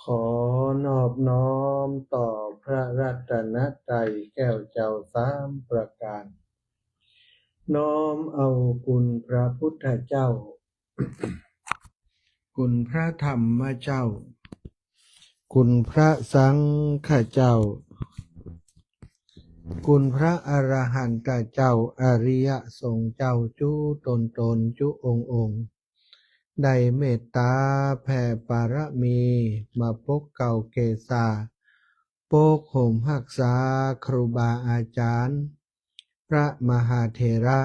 ขอนอบน้อมต่อพระรัตนตรัยแก้วเจ้าสามประการ น้อมเอาคุณพระพุทธเจ้า คุณพระธรรมเจ้า คุณพระสังฆเจ้า คุณพระอรหันตเจ้าอริยสงฆ์เจ้าจุตนจุองค์ ได้เมตตาแผ่ปารมีมาปกเก่าเกษาปกห่มรักษาครูบาอาจารย์ พระมหาเถระ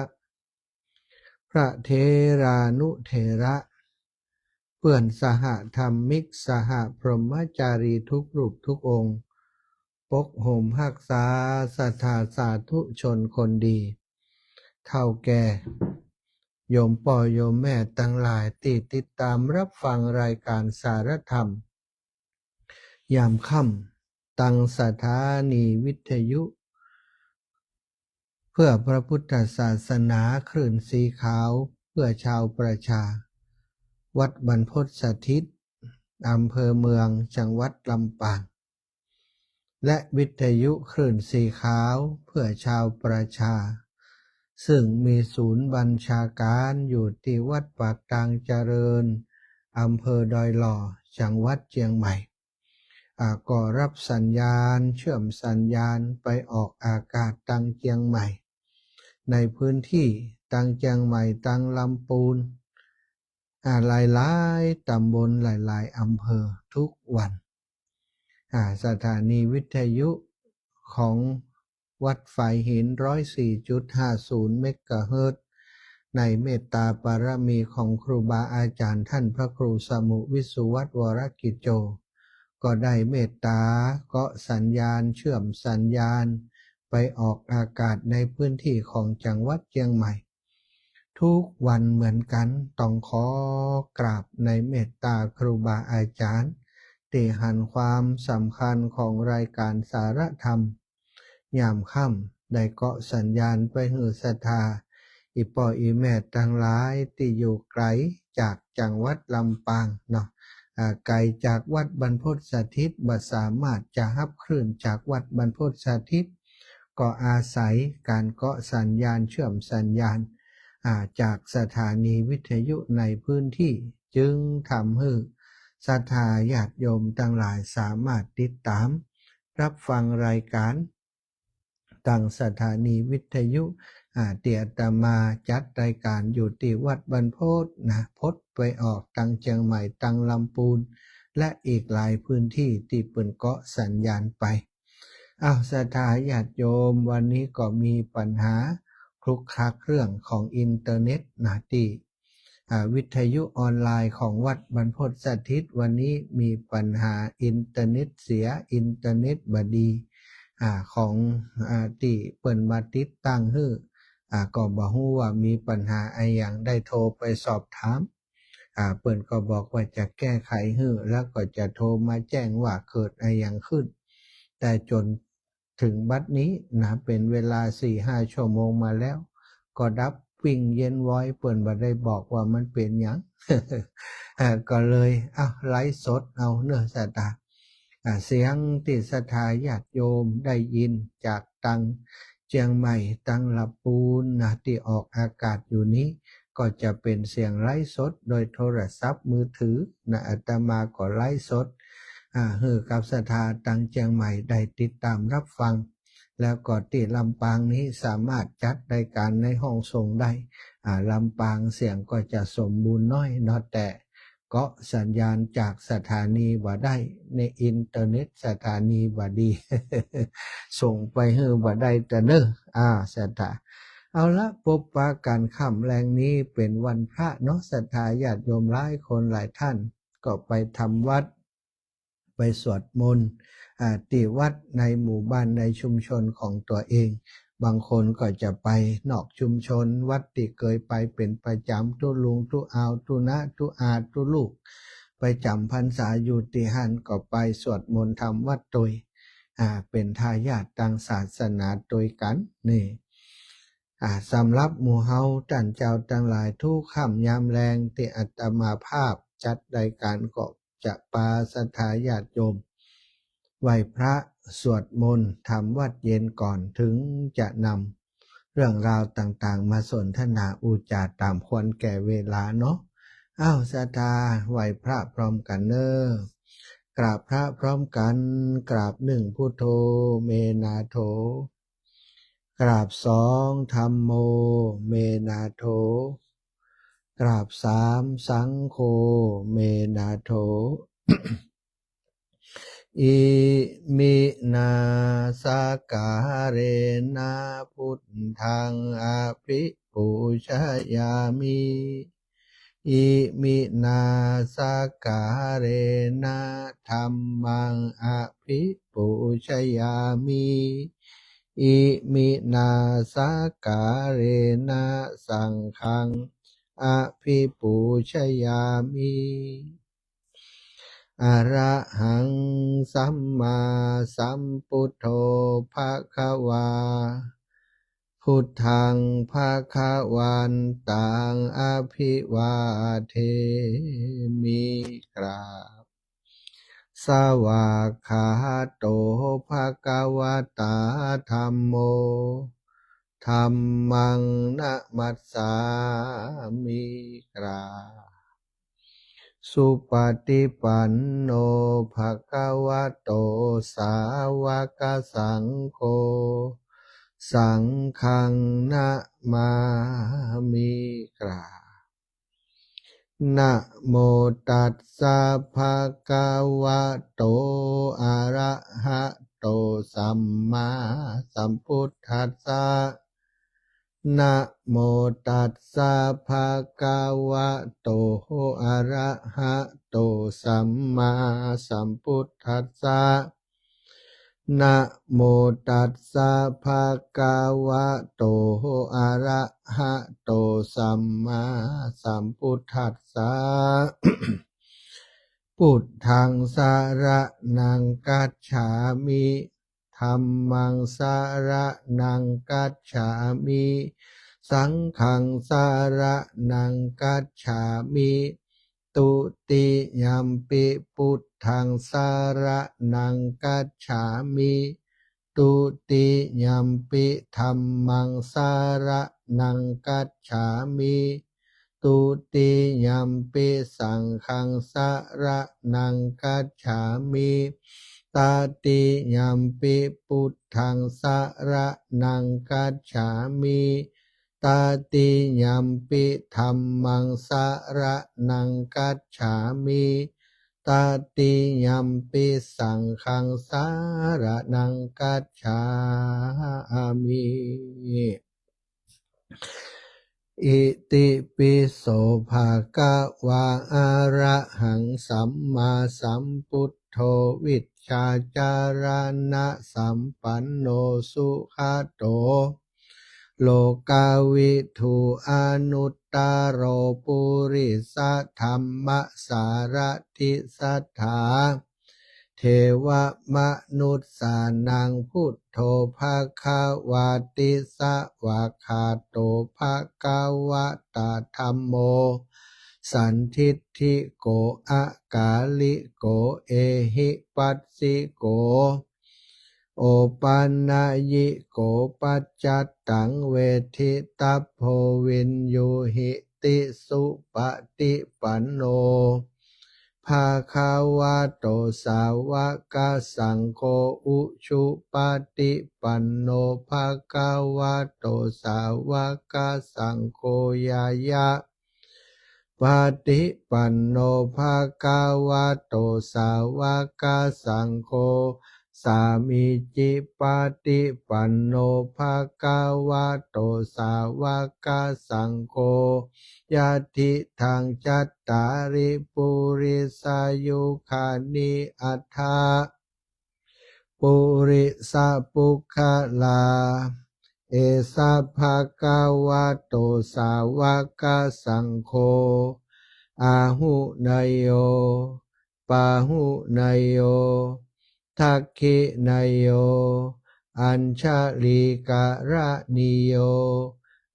พระเทรานุเถระเพื่อนสหธรรมิกสหพรหมจารีทุกรูปทุกองค์ปกห่มรักษาศรัทธาสาธุชนคนดีเท่าแก่โยมพ่อโยมแม่ทั้งหลายที่ติดตามรับฟังรายการสารธรรมยามค่ำตั้งสถานีวิทยุเพื่อพระพุทธศาสนาคลื่นสีขาวเพื่อชาวประชาวัดบรรพตสถิตอำเภอเมืองจังหวัดลำปางและวิทยุคลื่นสีขาวเพื่อชาวประชาซึ่งมีศูนย์บัญชาการอยู่ที่วัดปากตางเจริญอำเภอดอยหล่อจังหวัดเชียงใหม่ก็รับสัญญาณเชื่อมสัญญาณไปออกอากาศตังเชียงใหม่ในพื้นที่ตังเชียงใหม่ตังลำปูนหลายๆตำบลหลายๆอำเภอทุกวันสถานีวิทยุของวัดฝ่ายหิน 104.50 เมกะเฮิรตซ์ในเมตตาบารมีของครูบาอาจารย์ท่านพระครูสมุวิสุวัตรวรกิจโจก็ได้เมตตาก็สัญญาณเชื่อมสัญญาณไปออกอากาศในพื้นที่ของจังหวัดเชียงใหม่ทุกวันเหมือนกันต้องขอกราบในเมตตาครูบาอาจารย์ที่หันความสำคัญของรายการสารธรรมยามค่ำได้เกาะสัญญาณไปหือศรัทธาอีป่ออีแม่ทั้งหลายที่อยู่ไกลจากจังหวัดลำปางเนาะไกลจากวัดบรรพตสถิตบ่สามารถจะรับคลื่นจากวัดบรรพตสถิตก็อาศัยการเกาะสัญญาณเชื่อมสัญญาณจากสถานีวิทยุในพื้นที่จึงทำให้ศรัทธาญาติโยมทั้งหลายสามารถติดตามรับฟังรายการตั้งสถานีวิทยุเตียตมาจัดรายการอยู่ที่วัดบรรพตพดไปออกตังเชียงใหม่ตังลำปูนและอีกหลายพื้นที่ที่เปิ่นเกาะสัญญาณไปศรัทธาญาติโยมวันนี้ก็มีปัญหาคลุกคลักเรื่องของอินเทอร์เน็ตที่วิทยุออนไลน์ของวัดบรรพตสถิตวันนี้มีปัญหาอินเทอร์เน็ตเสียอินเทอร์เน็ตบดีของที่เปิ่นมาติดตั้งฮื้อก็บ่ฮู้ว่ามีปัญหาอะไรอย่างได้โทรไปสอบถามเปิ่นก็บอกว่าจะแก้ไขฮื้อแล้วก็จะโทรมาแจ้งว่าเกิดอะไรอย่างขึ้นแต่จนถึงบัดนี้เป็นเวลา 4-5 ชั่วโมงมาแล้วก็ดับวิ่งเย็นไว้เปิ่นบ่ได้บอกว่ามันเป็นหยัง ก็เลยไลฟ์สดเอาเนื้อสตาเสียงที่ศรัทธาญาติโยมได้ยินจากตังเชียงใหม่ตังลำปูนที่ออกอากาศอยู่นี้ก็จะเป็นเสียงไลฟ์สดโดยโทรศัพท์มือถืออาตมาก็ไลฟ์สดให้กับศรัทธาตังเชียงใหม่ได้ติดตามรับฟังแล้วก็ที่ลำปางนี้สามารถจัดรายการในห้องส่งได้ลำปางเสียงก็จะสมบูรณ์น้อยแต่ก็สัญญาณจากสถานีบ่ได้ในอินเทอร์เน็ตสถานีบ่ดี ส่งไปให้บ่ได้แต่เนศรัทธาเอาละพบปะกันค่ำแรงนี้เป็นวันพระเนาะศรัทธาญาติโยมหลายคนหลายท่านก็ไปทำวัดไปสวดมนต์ที่วัดในหมู่บ้านในชุมชนของตัวเองบางคนก็จะไปนอกชุมชนวัดที่เคยไปเป็นประจำตุลุงตุอาวตุนะตุอาตุลูกไปจำพรรษาอยู่ที่หันก็ไปสวดมนต์ทำวัดโดยเป็นทายาททางศาสนาโดยกันนี่สำหรับหมู่เฮาท่านเจ้าทั้งหลายทุกค่ำยามแรงที่อาตมาภาพจัดรายการก็ จะปาสถาญาติโยมไหว้พระสวดมนต์ทำวัดเย็นก่อนถึงจะนำเรื่องราวต่างๆมาสนทนาอุจาตามควรแก่เวลาเนาะอ้าวศรัทธาไหว้พระพร้อมกันเนอกราบพระพร้อมกันกราบหนึ่งพุทโธเมนาโถกราบสองธัมโมเมนาโถกราบสามสังโฆเมนาโถ อิมินาสการเรนะพุทธังอภิปูชยามิอิมินาสการเรนะธัมมังอภิปูชยามิอิมินาสการเรนะสังฆังอภิปูชยามิอะระหังสัมมาสัมพุทโธภะคะวาพุทธังภะคะวันตังอภิวาเทมิกราบสวากขาโตภะคะวะตาธัมโมธัมมังนะมัสสามิกราบสุปฏิปันโนภะคะวะโตสาวกสังโฆสังฆังนะมามิกราบนะโมตัสสะภะคะวะโตอะระหะโตสัมมาสัมพุทธัสสะนะโมตัสสะภะคะวะโตอะระหะโตสัมมาสัมพุทธัสสะนะโมตัสสะภะคะวะโตอะระหะโตสัมมาสัมพุทธัสสะ พุทธังสรณังคัจฉามิธัมมังสรณังคัจฉามิสังฆังสรณังคัจฉามิตุติยัมปิพุทธังสรณังคัจฉามิตุติยัมปิธัมมังสรณังคัจฉามิตุติยัมปิสังฆังสรณังคัจฉามิตติยัมปิพุทธังสรณังคัจฉามิตติยัมปิธัมมังสรณังคัจฉามิตติยัมปิสังฆังสรณังคัจฉามิอิติปิโสภะคะวะอะระหังสัมมาสัมพุทโธวิชชาจารณะสัมปันโนสุขโตโลกาวิทูอนุตตโรปุริสธรรมสารทิสัทธาเทวมนุษย์สานังพุทโธภะคะวะติสวะคาโตภะคะวะตาธัมโมสันทิฏฐิโกอากาลิโกเอหิปัสสิโกโอปันนายิโกปัจจัตตังเวทิตัพโพวินยูหิติสุปฏิปันโนภาคาวะโตสาวกสังโฆอุชุปฏิปันโนภาคาวะโตสาวกสังโฆยายะปฏิปันโนภาคาวะโตสาวกสังโฆสามิจิปฏิปันโนภาคาวะโตสาวกสังโฆยะทิทังจัตตาริปุริสายุคานิอัฏฐาปุริสปุคขลาเอสะภะคะวะโตสาวกสังโฆอาหุนยโยปาหุนยโยทักขินยโยอัญชลีกะระนิโย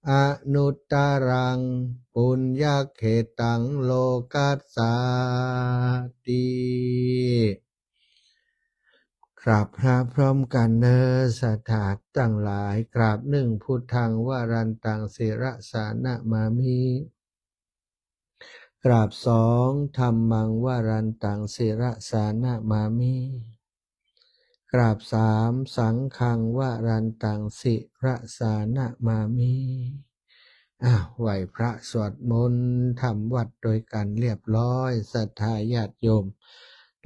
อนุตตรังปุญญเขตังโลกัสสาติกราบพระพร้อมกันเนอสัทธาตั้งหลายกราบหนึ่งพุทธังวรันตังศิระสานะมามิกราบสองธัมมังวรันตังศิระสานะมามิกราบสามสังฆังวรันตังศิระสานะมามิไหวพระสวดมนต์ทำวัดโดยกันเรียบร้อยศรัทธาญาติโยม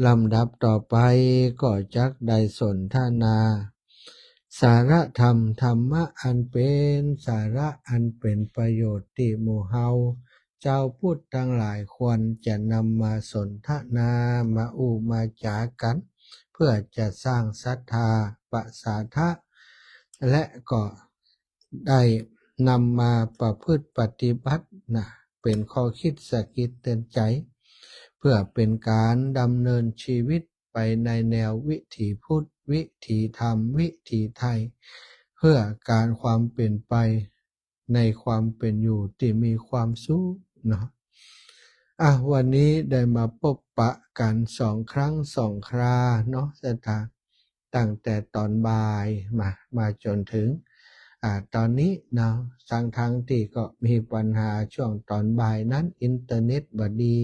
ลำดับต่อไปก็จักได้สนทนา สาระธรรมธรรมะอันเป็นสาระอันเป็นประโยชน์ที่หมู่เฮาเจ้าพุทธทั้งหลายควรจะนำมาสนทนามามาจากัน เพื่อจะสร้างศรัทธาประสาทะและก็ได้นำมาประพฤติปฏิบัติเป็นข้อคิดสะกิดเตือนใจ เพื่อเป็นการดำเนินชีวิตไปในแนววิถีพุทธวิถีธรรมวิถีไทย เพื่อการความเป็นไปในความเป็นอยู่ที่มีความสุขเนาะวันนี้ได้มาพบปะกัน2 ครั้ง 2 คราเนาะสถานตั้งแต่ตอนบ่ายมาจนถึงตอนนี้เนาะทั้งที่ก็มีปัญหาช่วงตอนบ่ายนั้นอินเทอร์เน็ตบ่ดี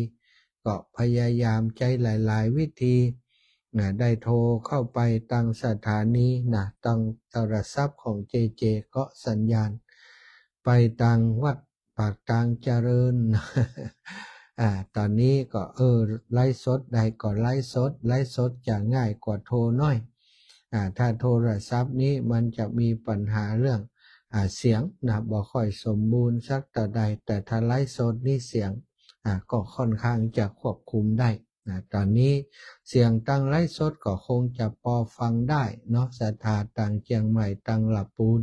ก็พยายามใจหลายๆวิธีได้โทรเข้าไปตั้งสถานีตั้งโทรศัพท์ของเจก็สัญญาณไปตังวัดปากตังเจริญ ตอนนี้ก็ไลฟ์สดได้ก็ไลฟ์สดจะง่ายกว่าโทรน้อยถ้าโทรศัพท์นี้มันจะมีปัญหาเรื่องเสียงบ่ค่อยสมบูรณ์สักแต่ใดแต่ถ้าไลฟ์สดนี่เสียงก็ค่อนข้างจะควบคุมได้ตอนนี้เสียงตั้งไลฟ์สดก็คงจะพอฟังได้เนาะสถานต่างเชียงใหม่ตั้งลำพูน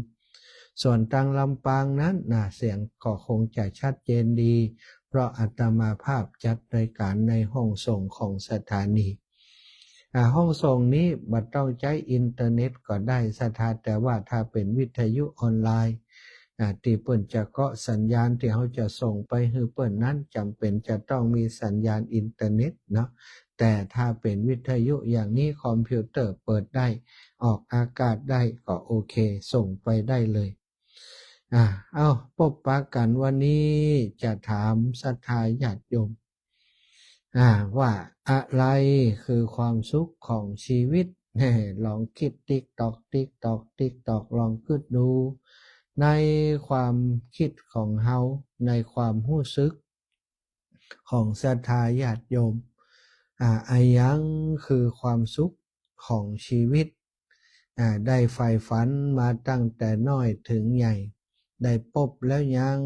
ส่วนตั้งลำปางนั้นเสียงก็คงจะชัดเจนดีเพราะอาตมาภาพจัดรายการในห้องส่งของสถานีห้องส่งนี้บัดต้องใช้อินเทอร์เน็ตก็ได้สถานแต่ว่าถ้าเป็นวิทยุออนไลน์ที่เปิ่นจะเกาะสัญญาณที่เขาจะส่งไปให้เปิ่นนั้นจำเป็นจะต้องมีสัญญาณอินเทอร์เน็ตเนาะแต่ถ้าเป็นวิทยุอย่างนี้คอมพิวเตอร์เปิดได้ออกอากาศได้ก็โอเคส่งไปได้เลยพบปะกันวันนี้จะถามศรัทธาญาติโยมว่าอะไรคือความสุขของชีวิตลองคิดติ๊กตอกลองคิดดูในความคิดของเฮาในความรู้สึกของศรัทธาญาติโยมยังคือความสุขของชีวิตได้ใฝ่ฝันมาตั้งแต่น้อยถึงใหญ่ได้พบแล้วยัง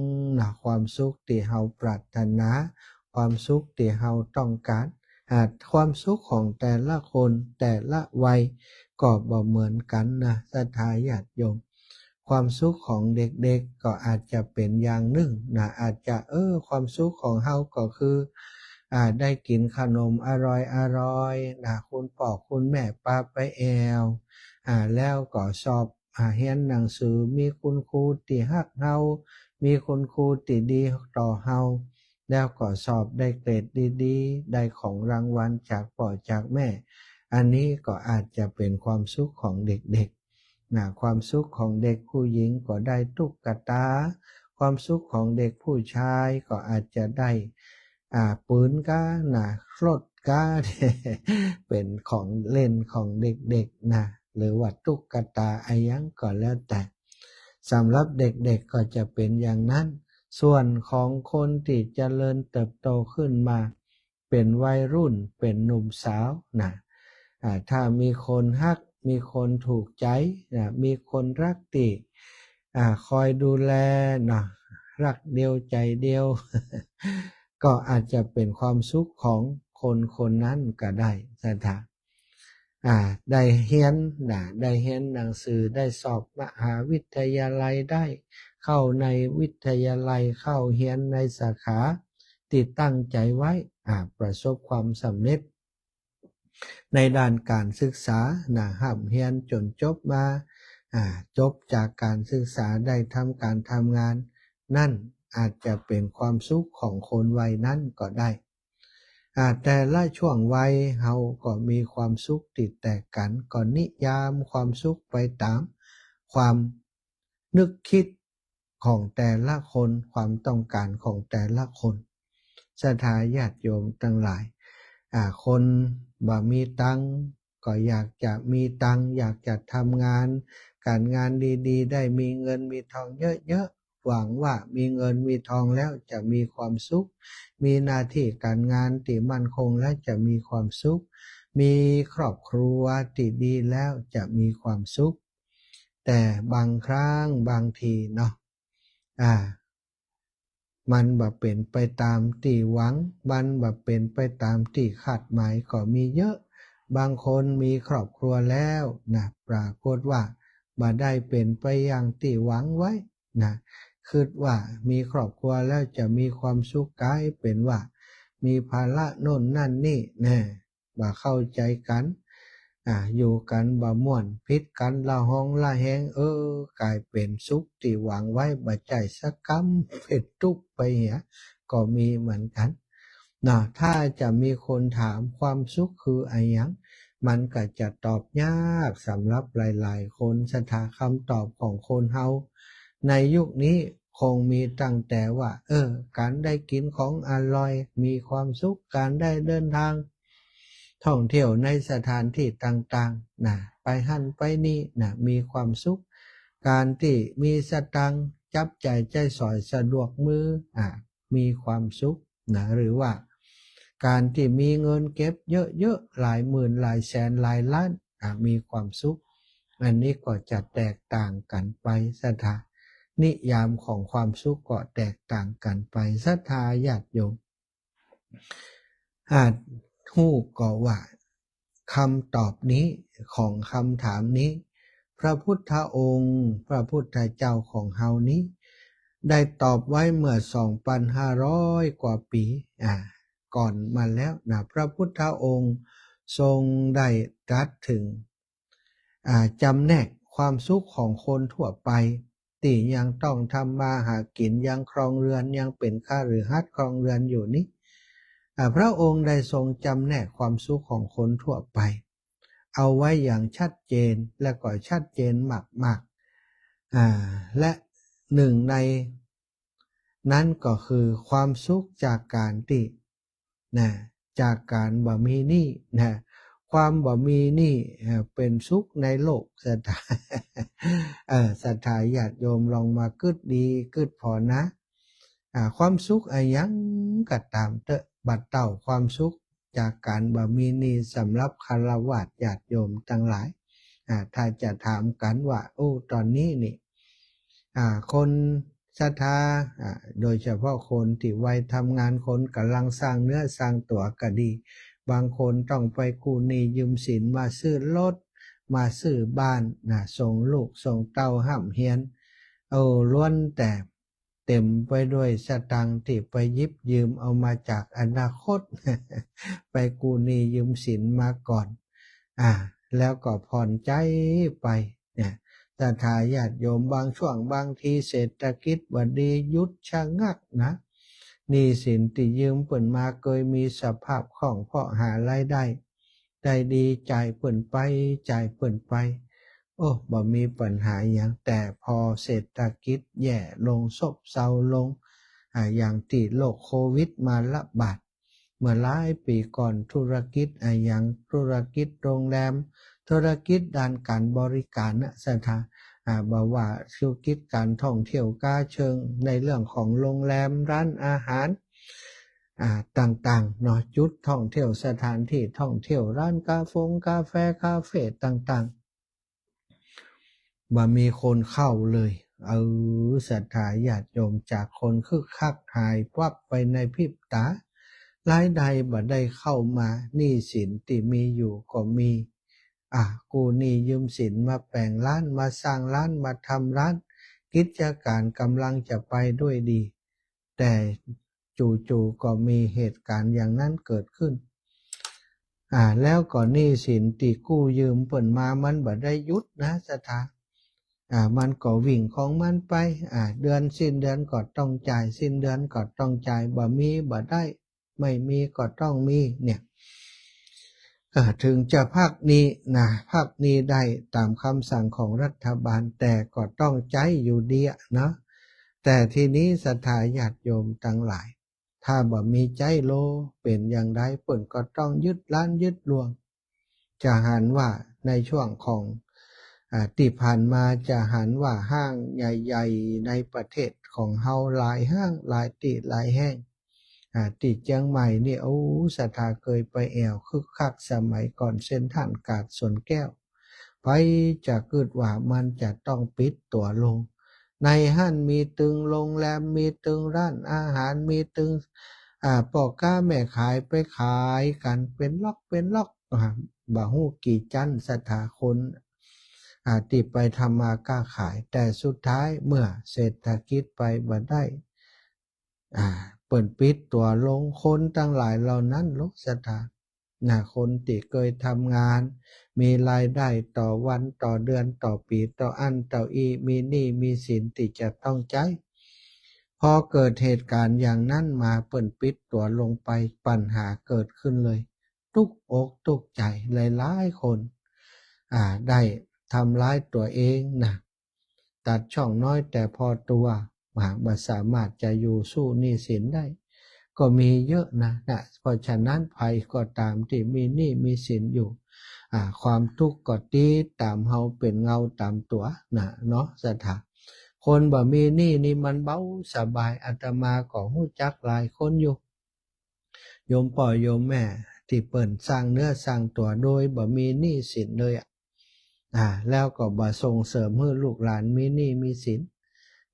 ความสุขที่เฮาปรารถนาความสุขที่เฮาต้องการความสุขของแต่ละคนแต่ละวัยก็บ่เหมือนกันศรัทธาญาติโยมความสุขของเด็กๆก็อาจจะเป็นอย่างหนึ่งอาจจะความสุขของเฮาก็คือได้กินขนมอร่อยคุณพ่อคุณแม่พาไปแอวแล้วก็สอบเรียนหนังสือมีคุณครูที่ฮักเฮามีคุณครูที่ดีต่อเฮาแล้วก็สอบได้เกรดดีๆได้ของรางวัลจากพ่อจากแม่อันนี้ก็อาจจะเป็นความสุขของเด็กๆความสุขของเด็กผู้หญิงก็ได้ตุ๊กตาความสุขของเด็กผู้ชายก็อาจจะได้ปืนก้ารถก้า เป็นของเล่นของเด็กๆหรือว่าตุ๊กตาอะไรยังก็แล้วแต่สำหรับเด็กๆก็จะเป็นอย่างนั้นส่วนของคนที่เจริญเติบโตขึ้นมาเป็นวัยรุ่นเป็นหนุ่มสาวถ้ามีคนฮักมีคนถูกใจมีคนรักติคอยดูแลรักเดียวใจเดียว ก็อาจจะเป็นความสุขของคนนั้นก็ได้สถานได้เรียนได้เรียนหนังสือได้สอบมหาวิทยาลัยได้เข้าในวิทยาลัยเข้าเรียนในสาขาที่ตั้งใจไว้ประสบความสำเร็จในด้านการศึกษาห้ำเรียนจนจบมาจบจากการศึกษาได้ทำการทำงาน นั่นอาจจะเป็นความสุขของคนวัยนั้นก็ได้แต่ละช่วงวัยเฮาก็มีความสุขติดแต่กันก็นิยามความสุขไปตามความนึกคิดของแต่ละคนความต้องการของแต่ละคนศรัทธาญาติโยมทั้งหลายคนบ่มีตังก็อยากจะมีตังอยากจะทำงานการงานดีๆได้มีเงินมีทองเยอะๆหวังว่ามีเงินมีทองแล้วจะมีความสุขมีหน้าที่การงานที่มั่นคงและจะมีความสุขมีครอบครัวที่ดีแล้วจะมีความสุขแต่บางครั้งบางทีเนาะมันบ่เป็นไปตามที่หวังมันบ่เป็นไปตามที่คาดหมายก็มีเยอะบางคนมีครอบครัวแล้วนะปรากฏว่าบ่ได้เป็นไปอย่างที่หวังไว้นะคิดว่ามีครอบครัวแล้วจะมีความสุขกลายเป็นว่ามีภาระโน่นนั่นนี่แน่บ่เข้าใจกันอยู่กันบ่ม่วนพิดกันละห้องละแหงกลายเป็นสุขที่หวังไว้บ่ใจสักคำเป็นทุกข์ไปเหียก็มีเหมือนกันนะถ้าจะมีคนถามความสุขคืออะไรหยังมันก็จะตอบยากสำหรับหลายๆคนสถาคำตอบของคนเฮาในยุคนี้คงมีตั้งแต่ว่าการได้กินของอร่อยมีความสุขการได้เดินทางท่องเที่ยวในสถานที่ต่างๆนะไปหั่นไปนี่นะมีความสุขการที่มีสตังค์จับจ่ายใช้สอยสะดวกมือมีความสุขนะหรือว่าการที่มีเงินเก็บเยอะๆหลายหมื่นหลายแสนหลายล้านมีความสุขอันนี้ก็จะแตกต่างกันไปสถานิยามของความสุขก็แตกต่างกันไปศรัทธาญาติโยมฮู้ก็ว่าคำตอบนี้ของคำถามนี้พระพุทธองค์พระพุทธเจ้าของเฮานี้ได้ตอบไว้เมื่อ 2,500 กว่าปีก่อนมาแล้วนะพระพุทธองค์ทรงได้ตรัสถึงจำแนกความสุขของคนทั่วไปที่ยังต้องทำมาหากินยังครองเรือนยังเป็นข้าฤหัสถ์ครองเรือนอยู่นี้พระองค์ได้ทรงจำแนกความสุขของคนทั่วไปเอาไว้อย่างชัดเจนและก็ชัดเจนมากๆและหนึ่งในนั้นก็คือความสุขจากการที่จากการบ่มีหนี้ความบ่มีหนี้เป็นสุขในโลกศรัทธาญาติโยมลองมากึดดีกึดพอนะความสุขอะไรยังก็ตามเถอะบัดเต่าความสุขจากการบ่มีหนี้สำหรับฆราวาสญาติโยมทั้งหลายถ้าจะถามกันว่าตอนนี้นี่คนศรัทธาโดยเฉพาะคนที่วัยทำงานคนกำลังสร้างเนื้อสร้างตัวก็ดีบางคนต้องไปกู้หนี้ยืมสินมาซื้อรถมาซื้อบ้านส่งลูกส่งเต้าห้ำเฮียนล้วนแต่เต็มไปด้วยสตังค์ที่ไปยิบยืมเอามาจากอนาคต ไปกู้หนี้ยืมสินมาก่อนแล้วก็ผ่อนใจไปศรัทธาญาติโยมบางช่วงบางทีเศรษฐกิจบ่ดีหยุดชะงักนะหนี้สินที่ยืมเปิ่นมาเคยมีสภาพคล่องเพราะหารายได้ดีจ่ายเปิ่นไปจ่ายเปิ่นไปบ่มีปัญหาอย่างแต่พอเศรษฐกิจแย่ลงซบเซาลงอย่างที่โรคโควิดมาระบาดเมื่อหลายปีก่อนธุรกิจอย่างธุรกิจโรงแรมธุรกิจด้านการบริการสถานบอกว่าธุรกิจการท่องเที่ยวการเชิงในเรื่องของโรงแรมร้านอาหารต่างๆเนาะจุดท่องเที่ยวสถานที่ท่องเที่ยวร้านกาแฟคาเฟ่ต่างๆบ่มีคนเข้าเลยศรัทธาญาติโยมจากคนคึกคักหายวับไปในพริบตารายได้บ่ได้เข้ามาหนี้สินที่มีอยู่ก็มีกู้หนี้ยืมสินมาแปลงร้านมาสร้างร้านมาทำร้านกิจการกำลังจะไปด้วยดีแต่จู่ๆก็มีเหตุการณ์อย่างนั้นเกิดขึ้นแล้วก็หนี้สินที่กู้ยืมเปิ่นมามันบ่ได้หยุดนะสถา มันก็วิ่งของมันไปเดือนสิ้นเดือนก็ต้องจ่ายสิ้นเดือนก็ต้องจ่ายบ่มีบ่ได้ไม่มีก็ต้องมีเนี่ยถึงจะภาคนี้นะภาคนี้ได้ตามคำสั่งของรัฐบาลแต่ก็ต้องใจอยู่ดีเนาะแต่ทีนี้ศรัทธาญาติโยมทั้งหลายถ้าบ่มีใจโลเป็นอย่างไรเปิ่นก็ต้องยึดล้านยึดลวงจะหันว่าในช่วงของที่ผ่านมาจะหันว่าห้างใหญ่ๆในประเทศของเฮาหลายห้างหลายที่หลายแห่งที่เชียงใหม่นี่โอ้ศรัทธาเคยไปแอวคึกคักสมัยก่อนเซ็นทรัลกาดสวนแก้วไปจะเกิดว่ามันจะต้องปิดตัวลงในห้างมีตึงโรงแรมมีตึงร้านอาหารมีตึงพ่อค้าแม่ขายไปขายกันเป็นล็อกบ่ฮู้กี่จันศรัทธาคนที่ไปทำมาค้าขายแต่สุดท้ายเมื่อเศรษฐกิจไปบ่ได้เปิดปิดตัวลงคนตั้งหลายเหล่านั้นลดศรัทธาคนที่เคยทำงานมีรายได้ต่อวันต่อเดือนต่อปีต่ออันต่ออีมีหนี้มีสินที่จะต้องใช้พอเกิดเหตุการณ์อย่างนั้นมาเปิดปิดตัวลงไปปัญหาเกิดขึ้นเลยทุกอกทุกใจหลายๆคนได้ทำร้ายตัวเองตัดช่องน้อยแต่พอตัวบ่สามารถจะอยู่สู้หนี้สินได้ก็มีเยอะนะเพราะฉะนั้นภัยก็ตามที่มีหนี้มีสินอยู่ความทุกข์ก็ตีตามเฮาเป็นเงาตามตัวเนาะศรัทธาคนบ่มีหนี้นี่มันเบาสบายอาตมาก็ฮู้จักหลายคนอยู่โยมพ่อโยมแม่ที่เปิ้นสร้างเนื้อสร้างตัวโดยบ่มีหนี้สินเลยแล้วก็บ่ส่งเสริมให้ลูกหลานมีหนี้มีสิน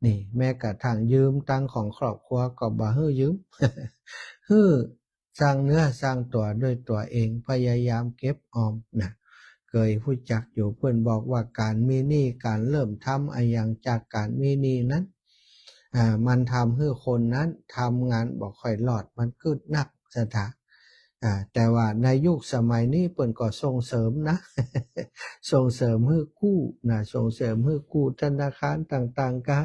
นี่แม้กระทั่งยืมตังของครอบครัวก็บ่ให้ยืม ฮื้อสร้างเนื้อสร้างตัวด้วยตัวเองพยายามเก็บออมเคยรู้จักอยู่เพื่อนบอกว่าการมีหนี้การเริ่มทำอย่างจากการมีหนี้นั้นมันทำให้คนนั้นทำงานบ่ค่อยรอดมันกึดหนักสถาแต่ว่าในยุคสมัยนี้เปิ่นก็ส่งเสริมนะ ส่งเสริมให้กู้ส่งเสริมให้กู้ธนาคารต่างๆกะ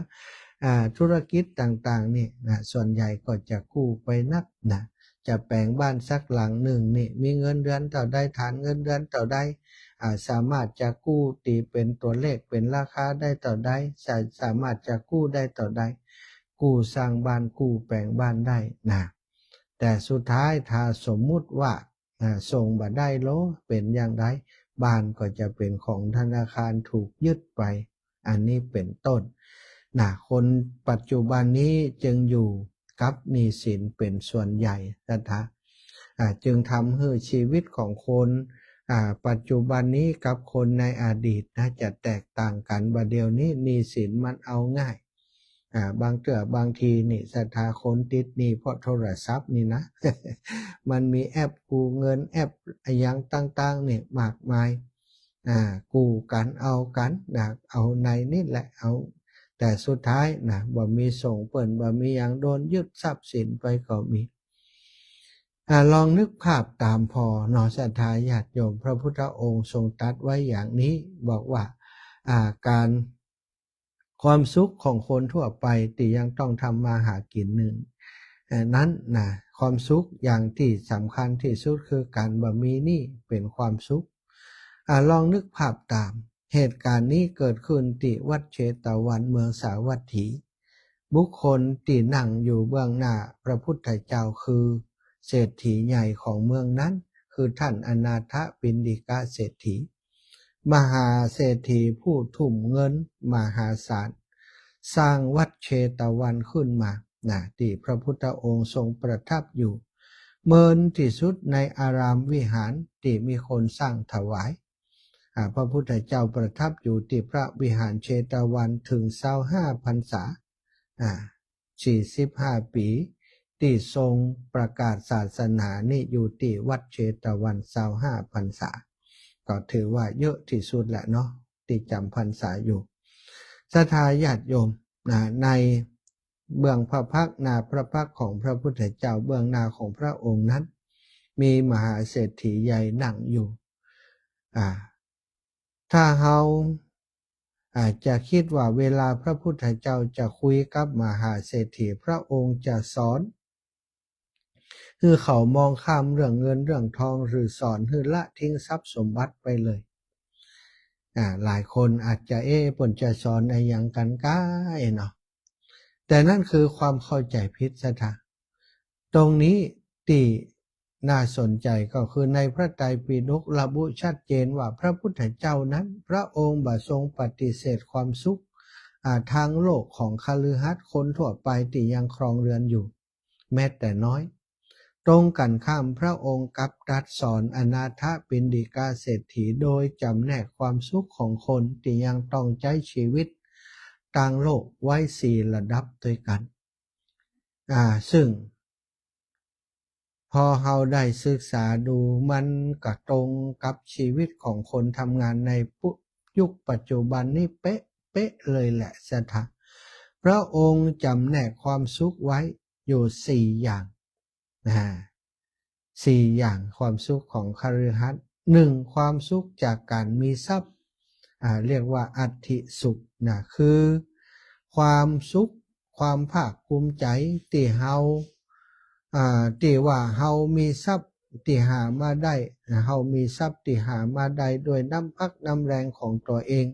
ธุรกิจต่างๆนี่ส่วนใหญ่ก็จะกู้ไปนักจะแปลงบ้านสักหลังหนึ่งนี่มีเงินเดือนเท่าใดฐานเงินเดือนเท่าใดสามารถจะกู้ตีเป็นตัวเลขเป็นราคาได้เท่าใดสามารถจะกู้ได้เท่าใดกู้สร้างบ้านกู้แปลงบ้านได้แต่สุดท้ายถ้าสมมุติว่าส่งบ่ได้โลเป็นอย่างไรบ้านก็จะเป็นของธนาคารถูกยึดไปอันนี้เป็นต้นคนปัจจุบันนี้จึงอยู่กับหนี้สินเป็นส่วนใหญ่จึงทำให้ชีวิตของคนปัจจุบันนี้กับคนในอดีตจะแตกต่างกันบัดเดี๋ยวนี้หนี้สินมันเอาง่ายบางทีนี่ศรัทธาคนติดหนี้เพราะโทรศัพท์นี่นะ มันมีแอปกู้เงินแอปอย่างต่างๆนี่มากมายกู้กันเอากันเอาในนี่แหละเอาแต่สุดท้ายบ่มีส่งเปิ่นบ่มีอย่างโดนยึดทรัพย์สินไปก็มีลองนึกภาพตามพอศรัทธาญาติโยมพระพุทธองค์ทรงตรัสไว้อย่างนี้บอกว่าการความสุขของคนทั่วไปที่ยังต้องทำมาหากินหนึ่งนั้นความสุขอย่างที่สำคัญที่สุดคือการบ่มีหนี้เป็นความสุขลองนึกภาพตามเหตุการณ์นี้เกิดขึ้นที่วัดเชตวันเมืองสาวัตถีบุคคลที่นั่งอยู่เบื้องหน้าพระพุทธเจ้าคือเศรษฐีใหญ่ของเมืองนั้นคือท่านอนาถปิณฑิกะเศรษฐีมหาเศรษฐีผู้ทุ่มเงินมหาศาลสร้างวัดเชตวันขึ้นมาที่พระพุทธองค์ทรงประทับอยู่เมินที่สุดในอารามวิหารที่มีคนสร้างถวายพระพุทธเจ้าประทับอยู่ที่พระวิหารเชตวันถึง25 พรรษา45 ปีที่ทรงประกาศศาสนานี่อยู่ที่วัดเชตวัน25 พรรษาก็ถือว่าเยอะที่สุดแหละเนาะที่จำพรรษาอยู่ศรัทธาญาติโยมในเบื้องพระพักตร์พระพักตร์ของพระพุทธเจ้าเบื้องหน้าของพระองค์นั้นมีมหาเศรษฐีใหญ่นั่งอยู่ถ้าเฮา อาจจะคิดว่าเวลาพระพุทธเจ้าจะคุยกับมหาเศรษฐีพระองค์จะสอนคือเขามองข้ามเรื่องเงินเรื่องทองหรือสอนคือละทิ้งทรัพย์สมบัติไปเลยหลายคนอาจจะเพิ่นจะสอนอะไรอย่างกันก้ายเนาะแต่นั่นคือความเข้าใจผิดซะท่าตรงนี้ที่น่าสนใจก็คือในพระไตรปิฎกระบุชัดเจนว่าพระพุทธเจ้านั้นพระองค์บ่ทรงปฏิเสธความสุขทางโลกของคฤหัสถ์คนทั่วไปที่ยังครองเรือนอยู่แม้แต่น้อยตรงกันข้ามพระองค์กับตรัสสอนอนาถปิณฑิกาเศรษฐีโดยจำแนกความสุขของคนที่ยังต้องใช้ชีวิตต่างโลกไว้4 ระดับด้วยกันซึ่งพอเราได้ศึกษาดูมันก็ตรงกับชีวิตของคนทำงานในยุคปัจจุบันนี่เป๊ะเลยแหละสถาพระองค์จำแนกความสุขไว้อยู่4 อย่าง4 อย่างความสุขของคฤหัสถ์1ความสุขจากการมีทรัพย์เรียกว่าอัตถิสุขคือความสุขความภาคภูมิใจที่ว่าเฮามีทรัพย์ที่หามาได้เฮามีทรัพย์ที่หามาได้โดยน้ำพักน้ำแรงของตัวเอง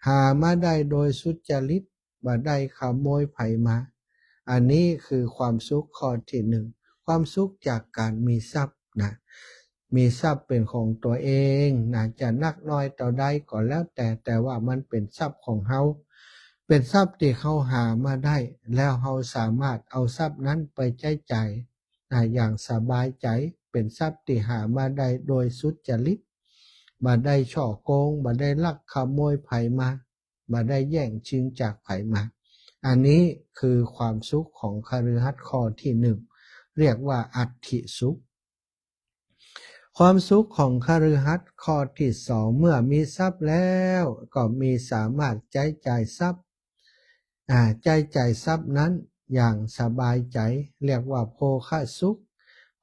หามาได้โดยสุจริตบ่ได้ขโมยไผมาอันนี้คือความสุขข้อที่ความสุขจากการมีทรัพย์มีทรัพย์เป็นของตัวเองจะนักน้อยต่อใดก็แล้วแต่ว่ามันเป็นทรัพย์ของเฮาเป็นทรัพย์ที่เขาหามาได้แล้วเฮาสามารถเอาทรัพย์นั้นไปใช้จ่ายอย่างสบายใจเป็นทรัพย์ที่หามาได้โดยสุจริตบ่ได้ฉ้อโกงบ่ได้ลักขโมยไผมาบ่ได้แย่งชิงจากไผมาอันนี้คือความสุขของคฤหัสถ์ข้อที่1เรียกว่าอัตถิสุขความสุขของคฤหัสถ์ข้อที่2เมื่อมีทรัพย์แล้วก็มีสามารถใช้จ่ายทรัพย์ใช้จ่ายทรัพย์นั้นอย่างสบายใจเรียกว่าโภคสุข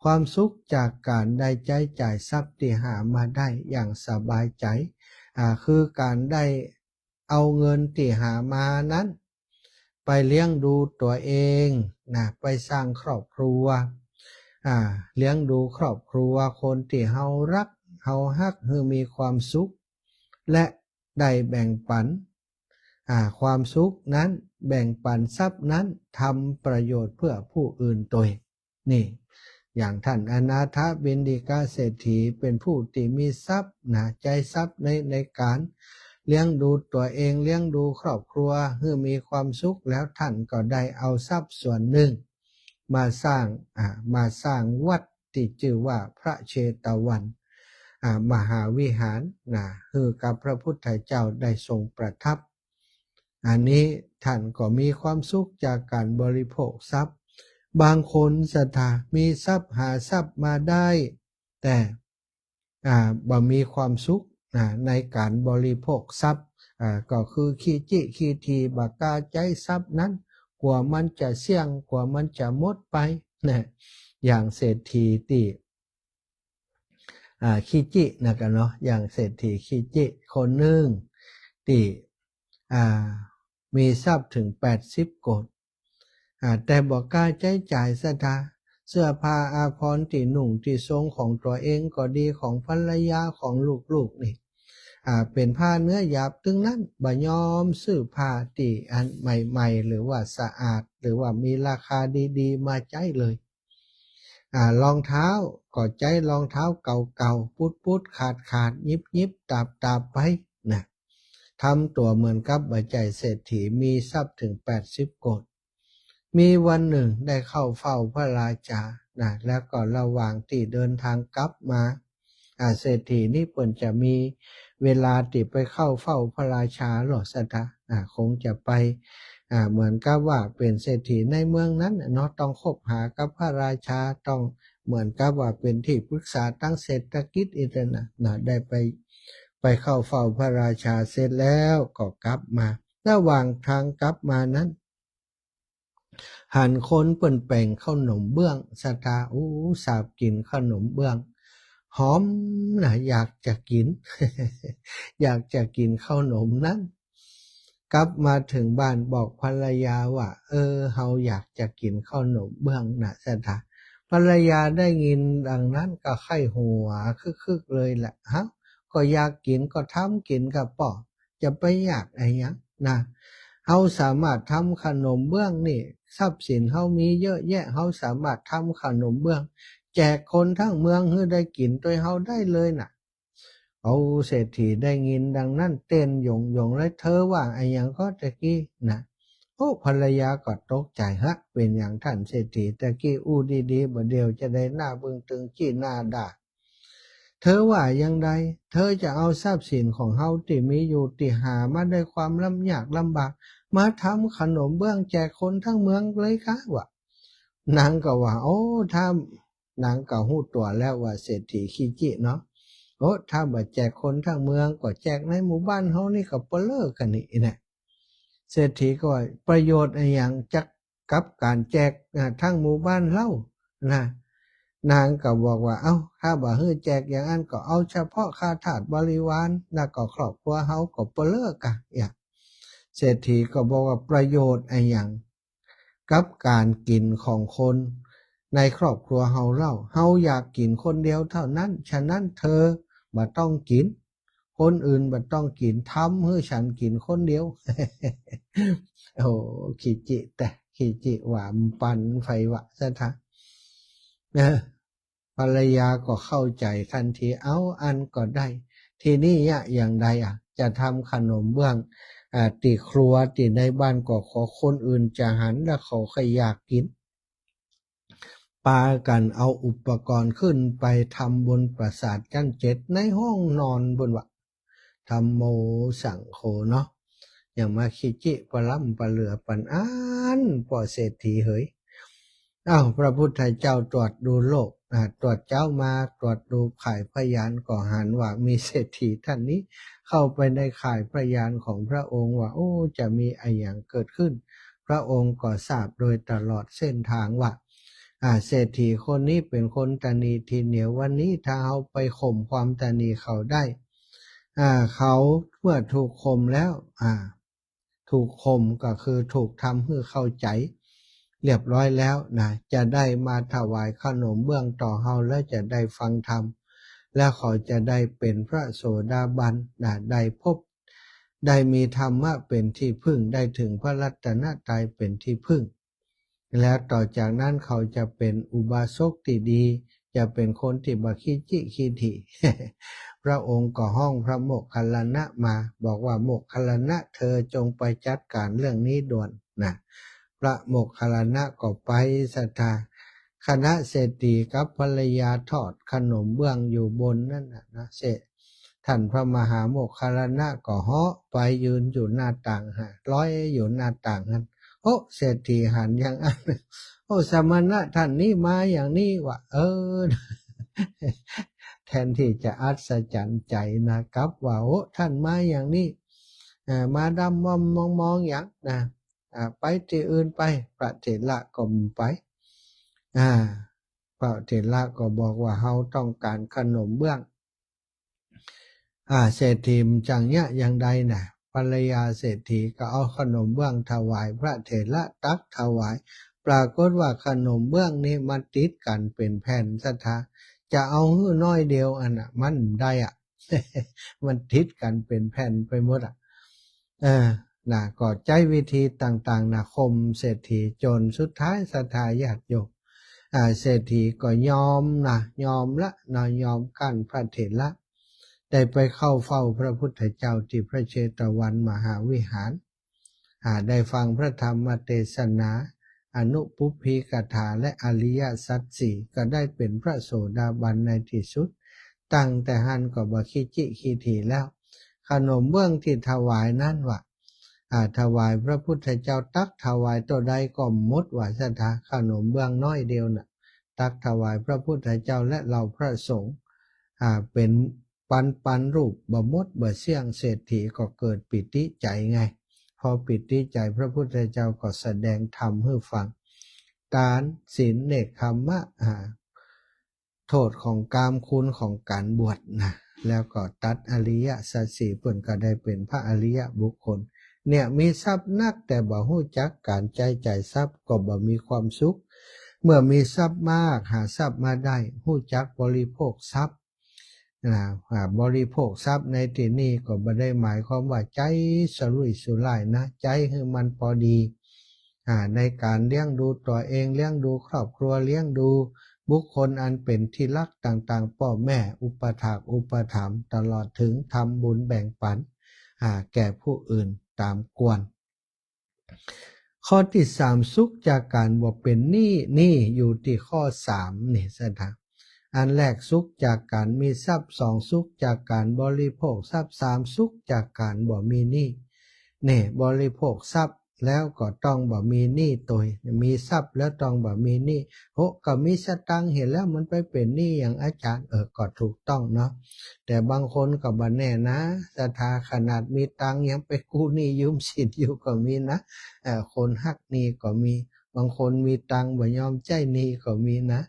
ความสุขจากการได้ใช้จ่ายทรัพย์ที่หามาได้อย่างสบายใจคือการได้เอาเงินที่หามานั้นไปเลี้ยงดูตัวเองไปสร้างครอบครัวเลี้ยงดูครอบครัวคนที่เฮารักเฮาฮักให้มีความสุขและได้แบ่งปันความสุขนั้นแบ่งปันทรัพย์นั้นทำประโยชน์เพื่อผู้อื่นตัวนี่อย่างท่านอนาถบิณฑิกาเศรษฐีเป็นผู้ที่มีทรัพย์ใจทรัพย์ในการเลี้ยงดูตัวเองเลี้ยงดูครอบครัวให้มีความสุขแล้วท่านก็ได้เอาทรัพย์ส่วนหนึ่งมาสร้างวัดที่ชื่อว่าพระเชตวันมหาวิหารคือกับพระพุทธเจ้าได้ทรงประทับอันนี้ท่านก็มีความสุขจากการบริโภคทรัพย์บางคนศรัทธามีทรัพย์หาทรัพย์มาได้แต่บ่มีความสุขในการบริโภคทรัพย์ก็คือขี้จิขี้ทีบ่กล้าใช้ทรัพย์นั้นกลัวมันจะเสี่ยงกลัวมันจะหมดไปอย่างเศรษฐีที่ขี้จิกันเนาะอย่างเศรษฐีขี้จิคนหนึ่งที่มีทรัพย์ถึง80 โกฏแต่บอกกล้าใช้จ่ายศรัทธาเสื้อผ้าอาภรณ์ที่นุ่งที่ทรงของตัวเองก็ดีของภรรยาของลูกๆนี่เป็นผ้าเนื้อหยาบตึงนั้นบ่ยอมซื้อผ้าที่อันใหม่ๆหรือว่าสะอาดหรือว่ามีราคาดีๆมาใช้เลยรองเท้าก็ใช้รองเท้าเก่าๆปุดๆขาดยิบตาบไปทำตัวเหมือนกับบ่ใจเศรษฐีมีทรัพย์ถึง80 โกฏมีวันหนึ่งได้เข้าเฝ้าพระราชาแล้วก็ระหว่างที่เดินทางกลับมาเศรษฐีนี่เปิ่นจะมีเวลาที่ไปเข้าเฝ้าพระราชาหรอสัตคงจะไปเหมือนกับว่าเป็นเศรษฐีในเมืองนั้นเนาะต้องคบหากับพระราชาต้องเหมือนกับว่าเป็นที่ปรึกษาตั้งเศรษฐกิจอีกนะได้ไปเข้าเฝ้าพระราชาเสร็จแล้วก็กลับมาระหว่างทางกลับมานั้นหันคนเปิ่นแป่งข้าวหนมเบื้องสตาสาบกินขนมเบื้องหอมอยากจะกิน อยากจะกินข้าวหนมนั้น กลับมาถึงบ้านบอกภรรยาว่าเฮาอยากจะกินขนมเบื้องนะสถาภรรยาได้ยินดังนั้นก็ไข้หัวคึกๆเลยแหละฮะก็อยากกินก็ทำกินกับป่อจะไปอยากอะไรยังนะเฮาสามารถทำขนมเบื้องนี่ทรัพย์สินเฮามีเยอะแยะเฮาสามารถทำขนมเบื้องแจกคนทั้งเมืองให้ได้กินโดยเฮาได้เลยน่ะเอาเศรษฐีได้ยินดังนั้นเต้นหยงเลยเธอว่าไอ้ยังก็ตะกี้นะโอ้ภรรยาก็ตกใจฮะเป็นอย่างท่านเศรษฐีตะกี้อู้ดีๆบ่เดียวจะได้หน้าบึ้งตึงจี้หน้าด่าเธอว่ายังไงเธอจะเอาทรัพย์สินของเฮาที่มีอยู่ที่หามาด้วยความลำยากลำบากมาทำขนมเบื้องแจกคนทั้งเมืองเลยคะวะนางก็ว่าโอ้ถ้านางก็หู้ตัวแล้วว่าเศรษฐีขี้จิเนาะโอ้ถ้าบ่แจกคนทั้งเมืองก็แจกในหมู่บ้านเฮานี่ก็เปเลิกกันนี่นะเศรษฐีก็ว่าประโยชน์อะไรอย่างจักกับการแจกทั้งหมู่บ้านเล่านะนางก็บอกว่าถ้าบ่ให้แจกอย่างนั้นก็เอาเฉพาะข้าทาสบริวารแล้วก็ครอบครัวเฮาก็เปเลิกกันอย่างเศรษฐีก็บอกว่าประโยชน์อะไรอย่างกับการกินของคนในครอบครัวเฮาอยากกินคนเดียวเท่านั้นฉะนั้นเธอบ่ต้องกินคนอื่นบ่ต้องกินทำให้ฉันกินคนเดียว โอ้ขี้จิแต่ขี้จิหวานปันไฟวะซะทะภรรยาก็เข้าใจทันทีอันก็ได้ทีนี้อย่างใดจะทำขนมเบื้องติครัวติในบ้านก็ขอคนอื่นจะหันแล้วเขาใครอยากกินปากันเอาอุปกรณ์ขึ้นไปทำบนปราสาทชั้น7ในห้องนอนบนวะทำโมสังโฆเนาะอย่างมาคิจิปลัมปะเหลือปันป่อเศรษฐีเฮ้ยพระพุทธเจ้าตรวจดูโลกตรวจเจ้ามาตรวจดูข่ายพยานก็หันว่ามีเศรษฐีท่านนี้เข้าไปในข่ายพยานของพระองค์ว่าจะมีอะไรอย่างเกิดขึ้นพระองค์ก็ทราบโดยตลอดเส้นทางว่าเศรษฐีคนนี้เป็นคนตนีทีเหนียววันนี้ถ้าเอาไปข่มความตนีเขาได้เขาเมื่อถูกข่มแล้วถูกข่มก็คือถูกทำให้เข้าใจเรียบร้อยแล้วนะจะได้มาถวายขนมเบื้องต่อเฮาและจะได้ฟังธรรมและเขาจะได้เป็นพระโสดาบันนะได้พบได้มีธรรมะเป็นที่พึ่งได้ถึงพระรัตนตรัยเป็นที่พึ่งแล้วต่อจากนั้นเขาจะเป็นอุบาสกที่ดีจะเป็นคนที่บ่ขี้จิขี้ถี่ พระองค์ก็ห้องพระโมคคัลลานะมาบอกว่าโมคคัลลานะเธอจงไปจัดการเรื่องนี้ด่วนนะพระโมคคัลลานะก็ไปศรัทธาคณะเศรษฐีกับภรรยาทอดขนมเบื้องอยู่บนนั่นนะท่านพระมหาโมคคัลลานะก็เหาะไปยืนอยู่หน้าต่างร้อยอยู่หน้าต่างนั้นเศรษฐีหันอย่างนั้นสมณะท่านนี้มาอย่างนี้วะแทนที่จะอัศจรรย์ใจนะครับว่าท่านมาอย่างนี้มาดำมองอย่างนะไปที่อื่นไปพระเถระก็ไปพระเถระก็บอกว่าเฮาต้องการขนมเบื้องเศรษฐีจังอย่างใดนะภรรยาเศรษฐีก็เอาขนมเบื้องถวายพระเถระตักถวายปรากฏว่าขนมเบื้องนี้มันติดกันเป็นแผ่นศรัทธาจะเอาหื้อน้อยเดียวมันได้มันติดกันเป็นแผ่นไปหมดก็ใจวิธีต่างๆข่มเศรษฐีจนสุดท้ายศรัทธาญาติโยมเศรษฐีก็ยอมยอมกั้นพระเถระได้ไปเข้าเฝ้าพระพุทธเจ้าที่พระเชตวันมหาวิหารได้ฟังพระธรรมเทศนาอนุปุพพิกถาและอริยสัจสี่ก็ได้เป็นพระโสดาบันในที่สุดตั้งแต่หันก็บ่ขี้จิขี้ถี่แล้วขนมเบื้องที่ถวายนั้นว่าถวายพระพุทธเจ้าตักถวายตัวใดก็หมดว่าศรัทธาขนมเบื้องน้อยเดียวตักถวายพระพุทธเจ้าและเราพระสงฆ์เป็นปันรูปบ่หมดบ่เสี่ยงเศรษฐีก็เกิดปิติใจไงพอปิติใจพระพุทธเจ้าก็แสดงธรรมให้ฟังการศีลเนกขมมะโทษของกามคุณของการบวชแล้วก็ตัดอริยสัจสี่เพิ่นก็ได้เป็นพระอริยบุคคล เนี่ยมีทรัพย์นักแต่บ่ฮู้จักการใช้จ่ายทรัพย์ก็บ่มีความสุขเมื่อมีทรัพย์มากหาทรัพย์มาได้ฮู้จักบริโภคทรัพย์บริโภคทรัพย์ในที่นี้ก็บ่ได้หมายความว่าใจสรุ่ยสุร่ายนะใจให้มันพอดีในการเลี้ยงดูตัวเองเลี้ยงดูครอบครัวเลี้ยงดูบุคคลอันเป็นที่รักต่างๆพ่อแม่อุปถากอุปถัมภ์ตลอดถึงทำบุญแบ่งปันแก่ผู้อื่นตามควรข้อที่สามสุขจากการบ่เป็นหนี้อยู่ที่ข้อสามนี่สถานอันแรกสุขจากการมีทรัพย์สองสุขจากการบริโภคทรัพย์สามสุขจากการบ่มีหนี้เนี่ยบริโภคทรัพย์แล้วก็ต้องบ่มีหนี้ตัวมีทรัพย์แล้วต้องบ่มีหนี้ก็มีสตังค์เห็นแล้วมันไปเป็นหนี้อย่างอาจารย์ก็ถูกต้องเนาะแต่บางคนก็บ่แน่นะศรัทธาขนาดมีตังค์ยังไปกู้หนี้ยืมสินอยู่ก็มีนะคนหักหนี้ก็มีบางคนมีตังค์บ่ยอมจ่ายหนี้ก็มีนะ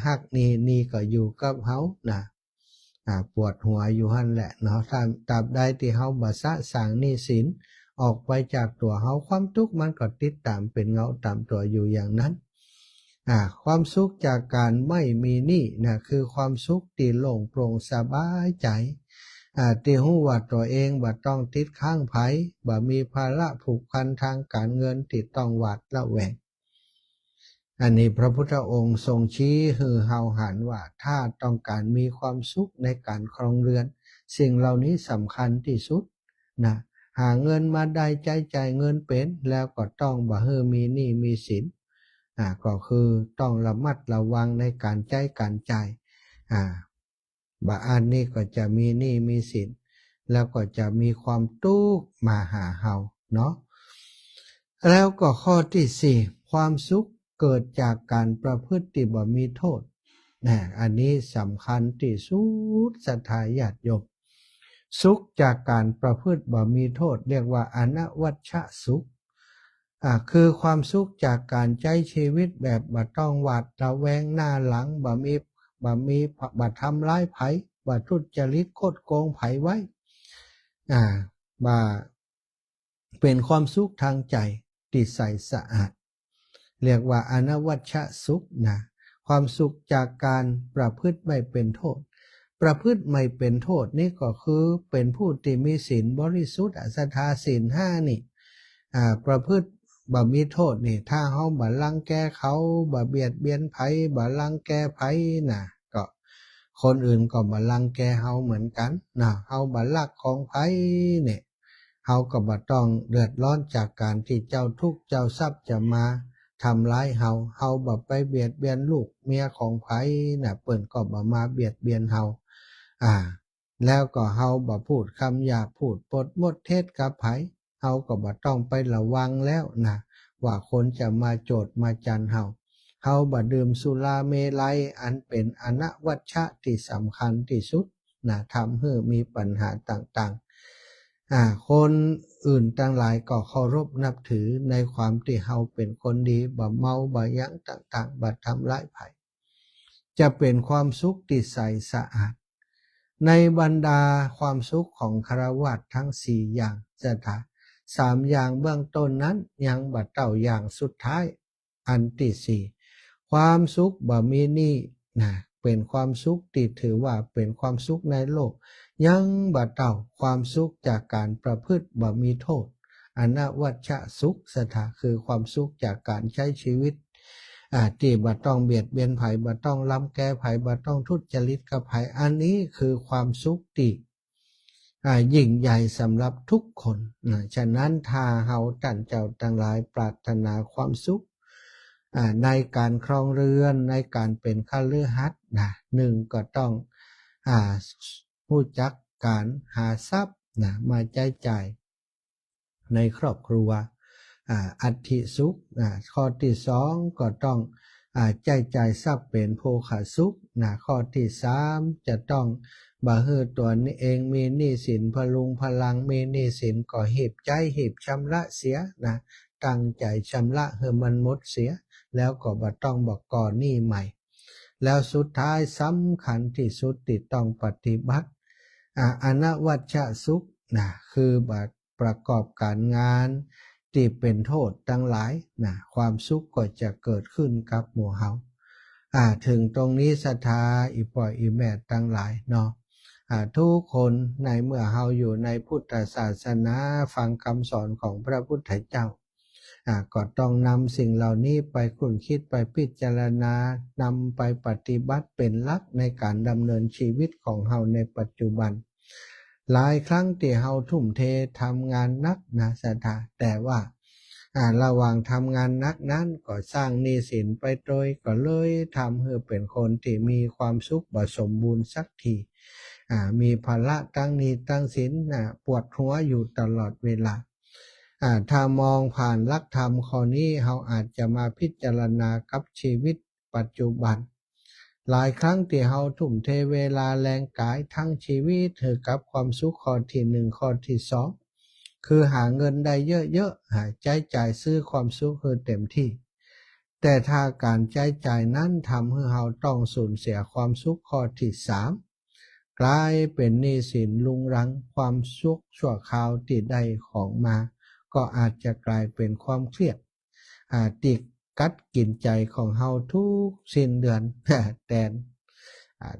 หักหนี้ก็อยู่กับเฮานะปวดหัวอยู่หั่นแหละเนาะตราบใดที่เฮาบ่สะสางหนี้สินออกไปจากตัวเฮาความทุกข์มันก็ติดตามเป็นเงาตามตัวอยู่อย่างนั้นความสุขจากการไม่มีหนี้นะคือความสุขที่โล่งโปร่งสบายใจที่รู้ว่าตัวเองบ่ต้องติดข้างไผบ่มีภาระผูกพันทางการเงินที่ต้องหวาดระแวงอันนี้พระพุทธองค์ทรงชี้ให้เฮาหันว่าถ้าต้องการมีความสุขในการครองเรือนสิ่งเหล่านี้สำคัญที่สุดนะหาเงินมาได้จ่ายเงินเป็นแล้วก็ต้องบ่ให้มีหนี้มีสินก็คือต้องระมัดระวังในการใช้การจ่ายบ่อันนี้ก็จะมีหนี้มีสินแล้วก็จะมีความทุกข์มาหาเฮาเนาะแล้วก็ข้อที่สี่ความสุขเกิดจากการประพฤติที่บ่มีโทษอันนี้สำคัญที่สุดศรัทธาญาติโยมสุขจากการประพฤติบ่มีโทษเรียกว่าอนวัชชสุขคือความสุขจากการใช้ชีวิตแบบบ่ต้องหวาดระแวงหน้าหลังบ่ทำร้ายไผบ่ทุจริตคดโกงไผไว้บ่เป็นความสุขทางใจที่ใสสะอาดเรียกว่าอนวัชชสุขนะความสุขจากการประพฤติไม่เป็นโทษประพฤติไม่เป็นโทษนี่ก็คือเป็นผู้ที่มีศีลบริสุทธิ์ศรัทธาศีลห้านี่ประพฤติบ่มีโทษนี่ถ้าเฮาบ่รังแกเขาบ่เบียดเบียนไผบ่รังแกไผนะก็คนอื่นก็บ่รังแกเฮาเหมือนกันนะเฮาบ่ลักของไผเนี่ยเฮาก็บ่ต้องเดือดร้อนจากการที่เจ้าทุกข์เจ้าทรัพย์จะมาทำร้ายเฮาบ่ไปเบียดเบียนลูกเมียของไผน่ะเปิ้นก็บ่มาเบียดเบียนเฮาแล้วก็เฮาบ่พูดคำหยาบพูดปดมดเท็จกับไผเฮาก็บ่ต้องไประวังแล้วนะว่าคนจะมาโจทย์มาจันเฮาบ่ดื่มสุราเมลัยอันเป็นอนวัชชะที่สำคัญที่สุดนะทำให้มีปัญหาต่างๆคนอื่นทั้งหลายก็เคารพนับถือในความที่เฮาเป็นคนดีบ่เมาบ่หยังต่างๆบ่ทำร้ายไผจะเป็นความสุขที่ใสสะอาดในบรรดาความสุขของฆราวาสทั้งสี่อย่างสามอย่างเบื้องต้นนั้นยังบ่เท่าอย่างสุดท้ายอันที่สี่ความสุขบ่มีหนี้นะเป็นความสุขที่ถือว่าเป็นความสุขในโลกยังบ่เท่าความสุขจากการประพฤติบ่มีโทษอนวัชชสุขคือความสุขจากการใช้ชีวิตที่บ่ต้องเบียดเบียนไผบ่ต้องรังแกไผบ่ต้องทุจริตกับไผอันนี้คือความสุขที่ยิ่งใหญ่สำหรับทุกคนฉะนั้นถ้าเฮาท่านเจ้าทั้งหลายปรารถนาความสุขในการครองเรือนในการเป็นคฤหัสถ์หนึ่งก็ต้องรู้จักการหาทรัพย์มาใช้จ่ายในครอบครัวอัตถิสุขข้อที่สองก็ต้องใช้จ่ายทรัพย์เป็นโภคสุขข้อที่สามจะต้องบ่ให้ตัวนี้เองมีหนี้สินพลุงพลังมีหนี้สินก็หีบชำระเสียตั้งใจชำระให้มันหมดเสียแล้วก็บ่ต้องก่อหนี้ใหม่แล้วสุดท้ายสำคัญที่สุดที่ต้องปฏิบัติอนวัชชสุขคือบ่ป ประกอบการงานที่เป็นโทษทั้งหลายนะความสุขก็จะเกิดขึ้นกับหมู่เฮาถึงตรงนี้ศรัทธาอีพ่ออีแม่ทั้งหลายเนาะทุกคนในเมื่อเฮาอยู่ในพุทธศาสนาฟังคำสอนของพระพุทธเจ้าก็ต้องนำสิ่งเหล่านี้ไปคุ้นคิดไปพิจารณานำไปปฏิบัติเป็นหลักในการดำเนินชีวิตของเฮาในปัจจุบันหลายครั้งที่เฮาทุ่มเททำงานนักนะศรัทธาแต่ว่าระหว่างทำงานนักนั้นก็สร้างหนี้สินไปโดยก็เลยทำให้เป็นคนที่มีความสุขบ่สมบูรณ์สักทีมีภาระตั้งหนี้ตั้งสินปวดหัวอยู่ตลอดเวลาถ้ามองผ่านหลักธรรมข้อนี้เราอาจจะมาพิจารณากับชีวิตปัจจุบันหลายครั้งที่เราทุ่มเทเวลาแรงกายทั้งชีวิตให้กับความสุขข้อที่หนึ่งข้อที่สองคือหาเงินได้เยอะๆใช้จ่ายซื้อความสุขให้เต็มที่แต่ถ้าการใช้จ่ายนั้นทำให้เราต้องสูญเสียความสุขข้อที่สามกลายเป็นหนี้สินรุงรังความสุขชั่วคราวที่ได้ของมาก็อาจจะกลายเป็นความเครียดติดกัดกินใจของเฮาทุกสิ้นเดือน แต่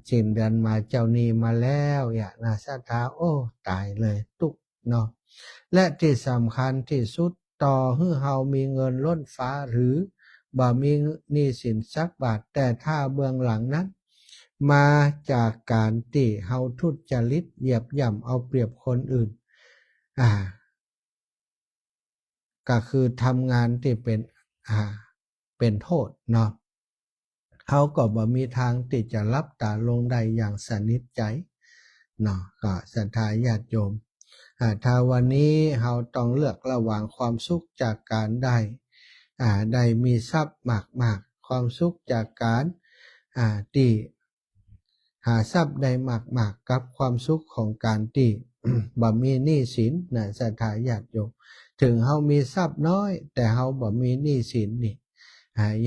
สิ้นเดือนมาเจ้าหนี้มาแล้วน่าศรัทธาโอ้ตายเลยตุกเนาะและที่สำคัญที่สุดต่อให้เฮามีเงินล้นฟ้าหรือบ่มีหนี้สินสักบาทแต่ถ้าเบื้องหลังนั้นมาจากการที่เฮาทุจริตเหยียบย่ำเอาเปรียบคนอื่นก็คือทำงานที่เป็นโทษเนาะเขาก็บ่มีทางที่จะรับตาลงได้อย่างสนิทใจเนาะก็ศรัทธาญาติโยมถ้าวันนี้เราต้องเลือกระหว่างความสุขจากการได้มีทรัพย์มากๆความสุขจากการที่หาทรัพย์ได้มากๆกับความสุขของการที่ บ่มีหนี้สินนะศรัทธาญาติโยมถึงเฮามีทรัพย์น้อยแต่เฮาบ่มีหนี้สินนี่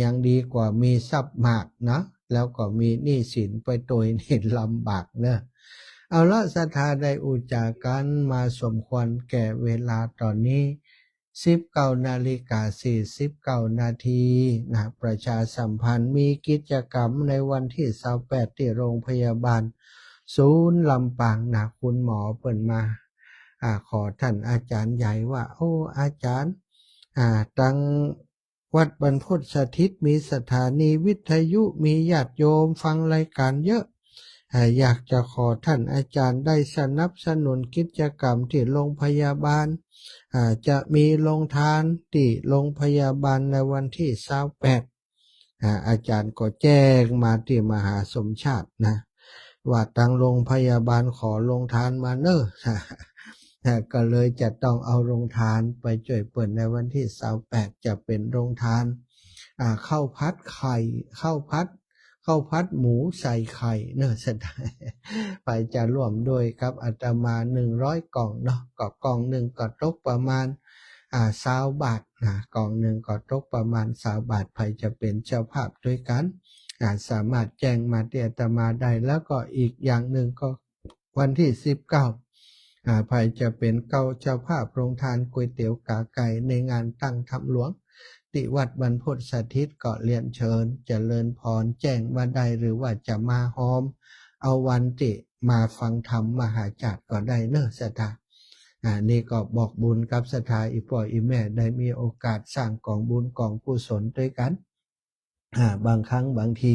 ยังดีกว่ามีทรัพย์มากนะแล้วก็มีหนี้สินไปโดยนี่ลำบากเนอะเอาละศรัทธาได้อุจากันมาสมควรแก่เวลาตอนนี้19:49 นาทีนะประชาสัมพันธ์มีกิจกรรมในวันที่28ที่โรงพยาบาลศูนย์ลำปางนะคุณหมอเปิ่นมาขอท่านอาจารย์ใหญ่ว่าโอ้อาจารย์ตังวัดบรรพตสถิตมีสถานีวิทยุมีญาติโยมฟังรายการเยอะอยากจะขอท่านอาจารย์ได้สนับสนุนกิจกรรมที่โรงพยาบาลจะมีโรงทานที่โรงพยาบาลในวันที่28อาจารย์ก็แจ้งมาที่มหาสมชาตินะว่าทางโรงพยาบาลขอโรงทานมาเนอะก็เลยจะต้องเอาโรงทานไปช่วยเปิดในวันที่28จะเป็นโรงทานข้าวพัดไข่ข้าวพัดหมูใส่ไข่เนอะสุดท้ายไปจะร่วมด้วยกับอาตมา100กล่องเนาะก็กล่องหนึ่งก็ตกประมาณ20 บาทนะกล่องหนึ่งก็ตกประมาณ20 บาทใครจะเป็นเจ้าภาพด้วยกันสามารถแจ้งมาที่อาตมาได้แล้วก็อีกอย่างหนึ่งก็วันที่19ใครจะเป็นเจ้าภาพโรงทานก๋วยเตี๋ยวกาไก่ในงานตั้งธรรมหลวงที่วัดบรรพตสถิตก็เรียนเชิญเจริญพรแจ้งมาได้หรือว่าจะมาหอมเอาวันที่มาฟังธรรมมหาจักรก็ได้เนอะศรัทธานี่ก็บอกบุญกับศรัทธาอีพ่ออีแม่ได้มีโอกาสสร้างกองบุญกองกุศลด้วยกันบางครั้งบางที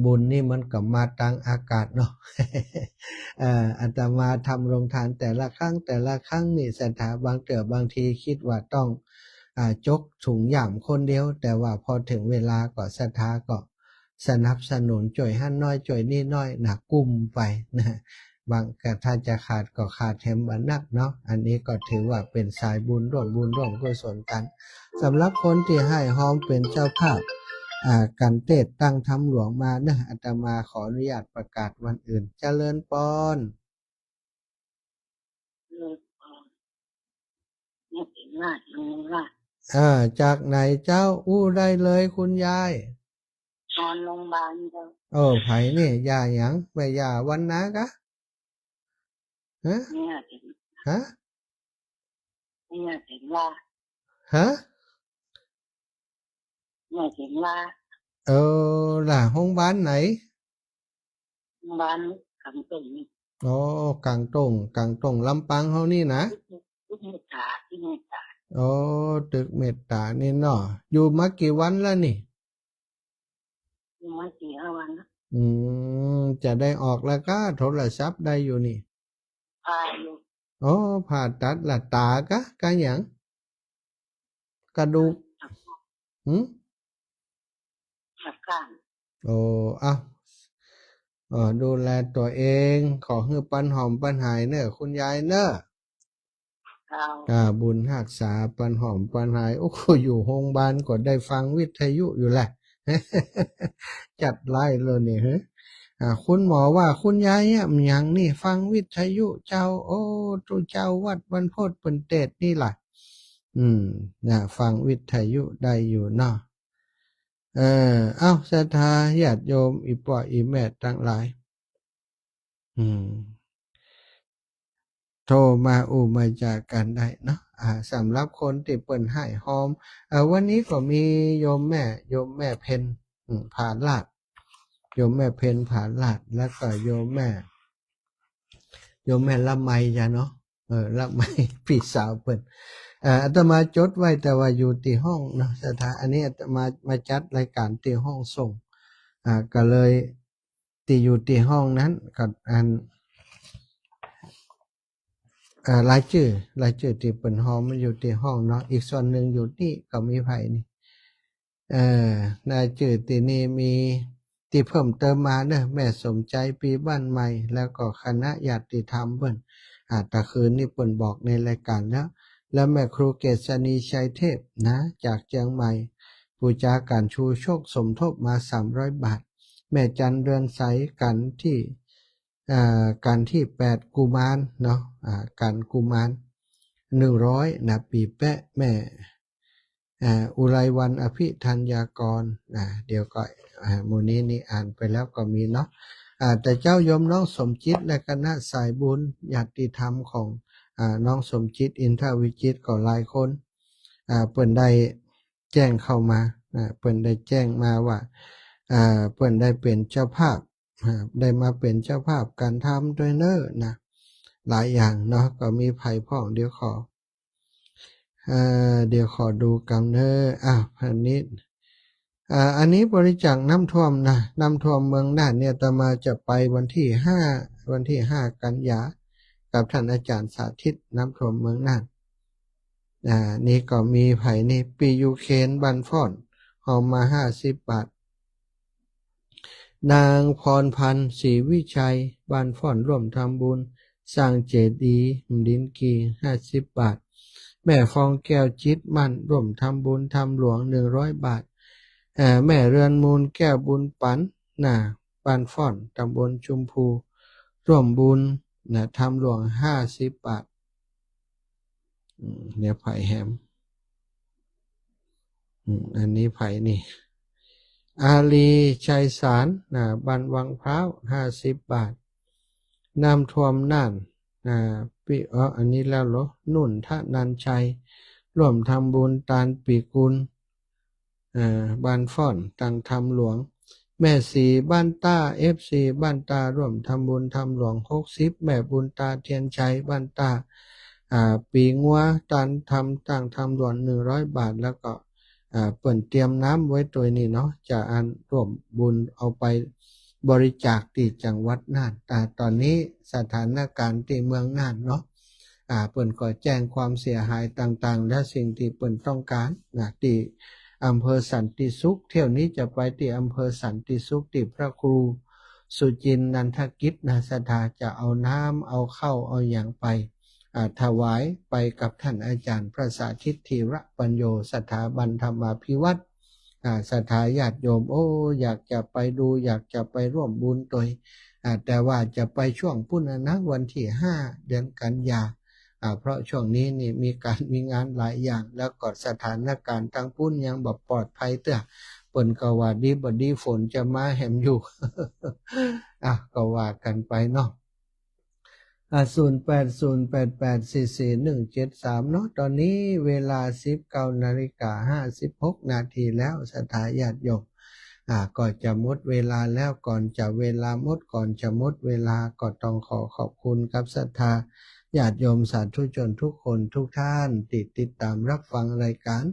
บุญนี่มันก็มาทางอากาศเนาะ อาตมาทำโรงทานแต่ละครั้งนี่ศรัทธาบางทีคิดว่าต้องจกถุงย่ำคนเดียวแต่ว่าพอถึงเวลาก็ศรัทธาก็สนับสนุนจ่วยหั่นน้อยจ่วยนี่น้อยหนักกุ้มไปนะบางถ้าจะขาดก็ขาดแถมบันนักเนาะอันนี้ก็ถือว่าเป็นสายบุญร่วมกุศลกันสำหรับคนที่ให้หอมเป็นเจ้าภาพการเทศตั้งธรรมหลวงมาเนอะอาตมาขออนุญาตประกาศวันอื่นเจริญปอนจากไหนเจ้าอู้ได้เลยคุณยายนอนโรงพยาบาลเจ้าไผนี่ยาหยังไปยาวันนะกะฮะ เนี่ยถึงว่า ฮะ เนี่ยถึงว่า là hôn bán này บ้านคำตรงนี้ càng trồng lâm pang hao ni nè ทุกเมตตาที่เมตตา ตึกเมตตานี่เนาะอยู่มากี่วันแล้วนี่ ที่มา4-5 วันนะ จะได้ออกแล้วก็โทรศัพท์ได้อยู่นี่ พาอยู่ ผ่าตัดlàตากะกะหยังกระดูกหืม สักการ เอาดูแลตัวเองขอให้ปันหอมปันหายเนอะคุณยายเนอะ เรา บุญรักษาปันหอมปันหายโอ้โหอยู่โรงพยาบาลก็ได้ฟังวิทยุอยู่แหละ จัดไล่เลยเนี่ยฮะคุณหมอว่าคุณยายเนี่ยอย่างนี่ฟังวิทยุเจ้าตุเจ้าวัดบรรพตเป็นเตศนี่แหละฟังวิทยุได้อยู่เนาะศรัทธาญาติโยมอีป่ออีแม่ทั้งหลายโทรมามาจากกันได้เนาะสำหรับคนที่เปิ่นให้หอมวันนี้ก็มีโยมแม่เพนผาลาดโยมแม่เพนผาลาดแล้วก็โยมแม่ละไมจ้ะเนาะละไม พี่สาวเปิ่นอาตมาจดไว้แต่ว่าอยู่ที่ห้องเนาะสถานอันนี้อาตมาจัดรายการที่ห้องส่งก็เลยที่อยู่ที่ห้องนั้นกับรายชื่อที่เปิ่นหอมมันอยู่ที่ห้องเนาะอีกส่วนหนึ่งอยู่นี่ก็มีไผนี่รายชื่อที่นี่มีที่เพิ่มเติมมาเด้อแม่สมใจปีบ้านใหม่แล้วก็คณะญาติธรรมเพิ่นตะคืนนี่เปิ่นบอกในรายการแล้วแม่ครูเกษณีชัยเทพนะจากเชียงใหม่ผู้จาการชูโชคสมทบมา300 บาทแม่จันเรือนใสกันที่8กุมารเนาะการกุมาร100นะปีแปะแม่อุไรวันอภิธัญญากรเดี๋ยวก็หมู่นี้นี่อ่านไปแล้วก็มีเนาะแต่เจ้าโยมน้องสมจิตและคณะสายบุญญาติธรรมของน้องสมจิตอินทวิจิตก็หลายคนเปิ้นได้แจ้งเข้ามาเปิ้นได้แจ้งมาว่าเปิ้นได้เป็นเจ้าภาพได้มาเป็นเจ้าภาพการทำด้วยเนอนะหลายอย่างเนาะก็มีไผ่พ่องเดี๋ยวขอดูกันเนอพันนิดอันนี้บริจาคน้ำท่วมนะน้ำท่วมเมืองน่านเนี่ยอาตมาจะไปวันที่5กันยากับท่านอาจารย์สาธิตน้ำท่วมเมืองน่านนี่ก็มีไผ่นี่ปียูเคนบันฟอนเอามา50 บาทนางพรพันธ์ศรีวิชัยบ้านฟ่อนร่วมทำบุญสร้างเจดีย์ดินกี50 บาทแม่ฟองแก้วจิตมั่นร่วมทำบุญทำหลวง100 บาทแม่เรือนมูลแก้วบุญปันบ้านฟ่อนตำบลชุมพูร่วมบุญทำหลวง50 บาทเนี่ยไผ่แฮมอันนี้ไผ่นี่อาลีชัยสารบ้านวังพร้าว50 บาทน้ำท่วมน่านปีอันนี้แล้วเหรอนุ่นทะนันชัยร่วมทำบุญตาลปีกุลบ้านฟ่อนตั้งทำหลวงแม่สีบ้านต้าFCบ้านตาร่วมทำบุญทำหลวง60แม่บุญตาเทียนชัยบ้านตาปีงัวตั้งทำหลวง100 บาทแล้วก็เปิ่นเตรียมน้ำไว้ตัวนี้เนาะจะร่วมบุญเอาไปบริจาคที่จังหวัดน่านตอนนี้สถานการณ์ที่เมืองน่านเนาะเปิ่นก็แจ้งความเสียหายต่างๆและสิ่งที่เปิ่นต้องการที่อำเภอสันติสุขเที่ยวนี้จะไปที่อำเภอสันติสุขที่พระครูสุจินนันทกิจสถาจะเอาน้ำเอาเข้าเอาอย่างไปถวายไปกับท่านอาจารย์พระสาธิตธีระปัญโยสถาบันธรรมาภิวัตรสถาญาติโยมอยากจะไปดูอยากจะไปร่วมบุญตัวแต่ว่าจะไปช่วงพุ่นนะวันที่5 เดือนกันยาเพราะช่วงนี้นี่มีงานหลายอย่างแล้วก็สถานการณ์ทางพุ่นยังแบบปลอดภัยเตื้อเปิ่นก็ว่าดีฝนจะมาแหมอยู่ ก็ว่ากันไปเนาะ 0808844173เนาะตอนนี้เวลา19:56แล้วศรัทธาญาติโยมก็จะหมดเวลาแล้วก่อนจะเวลาหมดก่อนจะหมดเวลาก็ต้องขอขอบคุณกับศรัทธาญาติโยมสาธุชนทุกคนทุกท่านติดตามรับฟังรายการ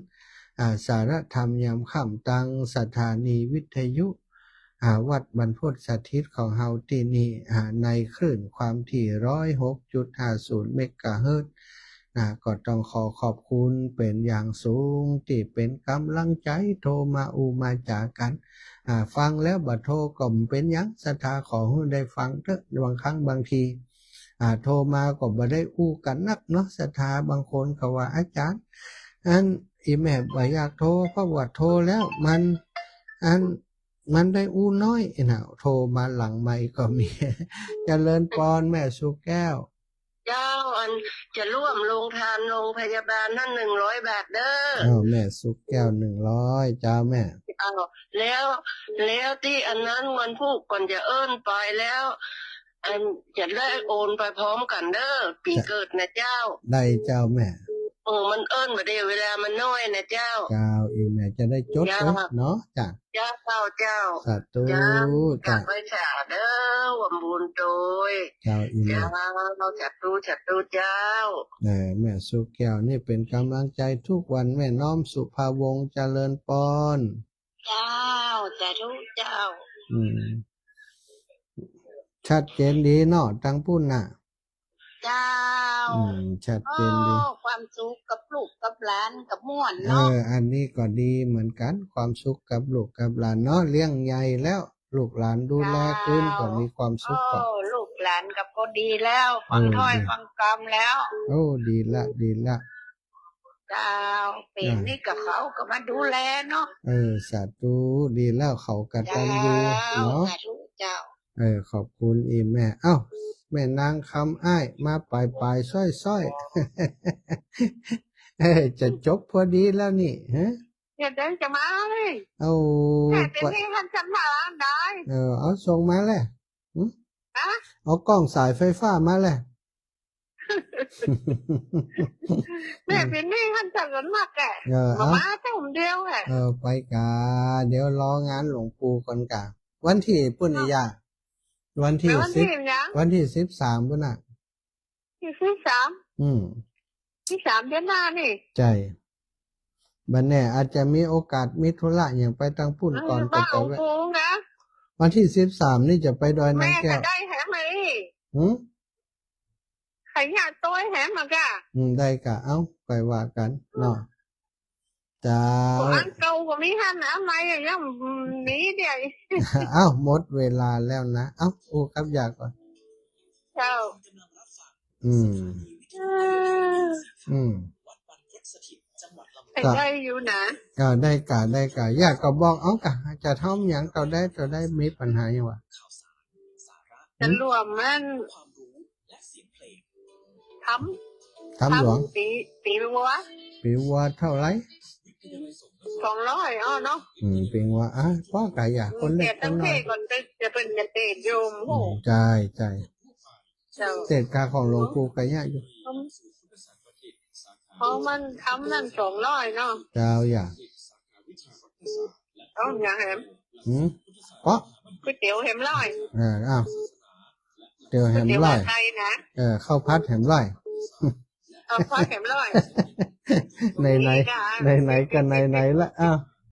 สารธรรมยามค่ำตังสถานีวิทยุวัดบรรพตสถิตของเฮาที่นี่ในคลื่นความถี่106.50 เมกะเฮิรตซ์ก็ต้องขอขอบคุณเป็นอย่างสูงที่เป็นกำลังใจโทรมามาจากกันฟังแล้วบัดโทรก็บ่เป็นหยังศรัทธาขอให้ได้ฟังเถอะบางครั้งบางทีโทรมาก็บ่ได้กันนักเนาะศรัทธาบางคนก็ว่าอาจารย์อีแม่บ่อยากโทรเพราะว่าโทรแล้วมันได้น้อยนะโทรมาหลังไมค์ก็มี เจริญพรแม่สุแก้วเจ้าจะร่วมลงทานโรงพยาบาลนั่น100 บาทเด้อแม่สุแก้ว100เจ้าแม่แล้วที่อันนั้นวันพูกก่อนจะเอิ้นไปแล้วจะได้โอนไปพร้อมกันเด้อปีเกิดนะเจ้าได้เจ้าแม่มันเอิ้นมาเดียวเวลามันน้อยนะเจ้าอีแม่จะได้จดเนาะจ้ะเจ้าสาธุจ้าไปฉาเด้อวมบุญโดยเจ้าอีแม่เราจัดตู้เจ้าแม่สุแก้วนี่เป็นกำลังใจทุกวันแม่น้อมสุภาวงศ์เจริญพรเจ้าจัดตู้เจ้าชัดเจนดีเนาะทั้งปุ่นน่ะเจ้าชัดเจนดีความสุขกับลูกกับหลานกับม่วนเนาะอันนี้ก็ดีเหมือนกันความสุขกับลูกกับหลานเนาะเลี้ยงใหญ่แล้วลูกหลานดูแลขึ้นก็มีความสุขก็ลูกหลานกับก็ดีแล้วฟังถ้อยฟังกรรมแล้วดีละเจ้าเป็นนี่กับเขาก็มาดูแลเนาะสาธุดีแล้วเขากตัญญูเนาะเจ้าขอบคุณอีแม่แม่นางคำอ้ายมาปลายซ้อยจะจบพอดีแล้วนี่ฮะเดินจะมาเลยแต่นี่ท่านจะมาได้เอาส่งมาเลยเอากล้องสายไฟฟ้ามาเลยแม่เป็นนี่ท่านจะเงินมากแกมาต้มเดียวแหละไปกะเดี๋ยวรองานหลวงปู่ก่อนกะวันที่ปุ่นยาวันที่13ปุ่นน่ะที่13เดือนหน้านี่ใช่บัดแน่อาจจะมีโอกาสมีธุระอย่างไปตั้งปุ่นก่อนก็จะวันที่13นี่จะไปดอยนางแก้วแม่ได้แหมไหมใครอยากตัวแหมมากะได้กะไปว่ากันเนาะจ้าอันเก่าก็มีหันนะไม่ยังมีเดียวหมดเวลาแล้วนะครับอยากก่อนเจ้าได้อยู่นะได้กะอยากก็บอกกะจะทำอย่างก็ได้มีปัญหาอย่างวะจะรวมมันทำหลวงปีวัวเท่าไร200เนาะปีวัวพ่อกะอยากคนเล็กคนน้อยก่อนจะเป็นเตะโยมโหใจเศษกาของหลวงปู่กะยะอยู่เพราะมันทำนั่น200เนาะเจ้าอย่าอย่างแหมก๋วยเตี๋ยวแหมร้อยเตี๋ยวแหมร้อยข้าวพัดแหมร้อยข้าวพัดแหมร้อยไหนกันไหนละ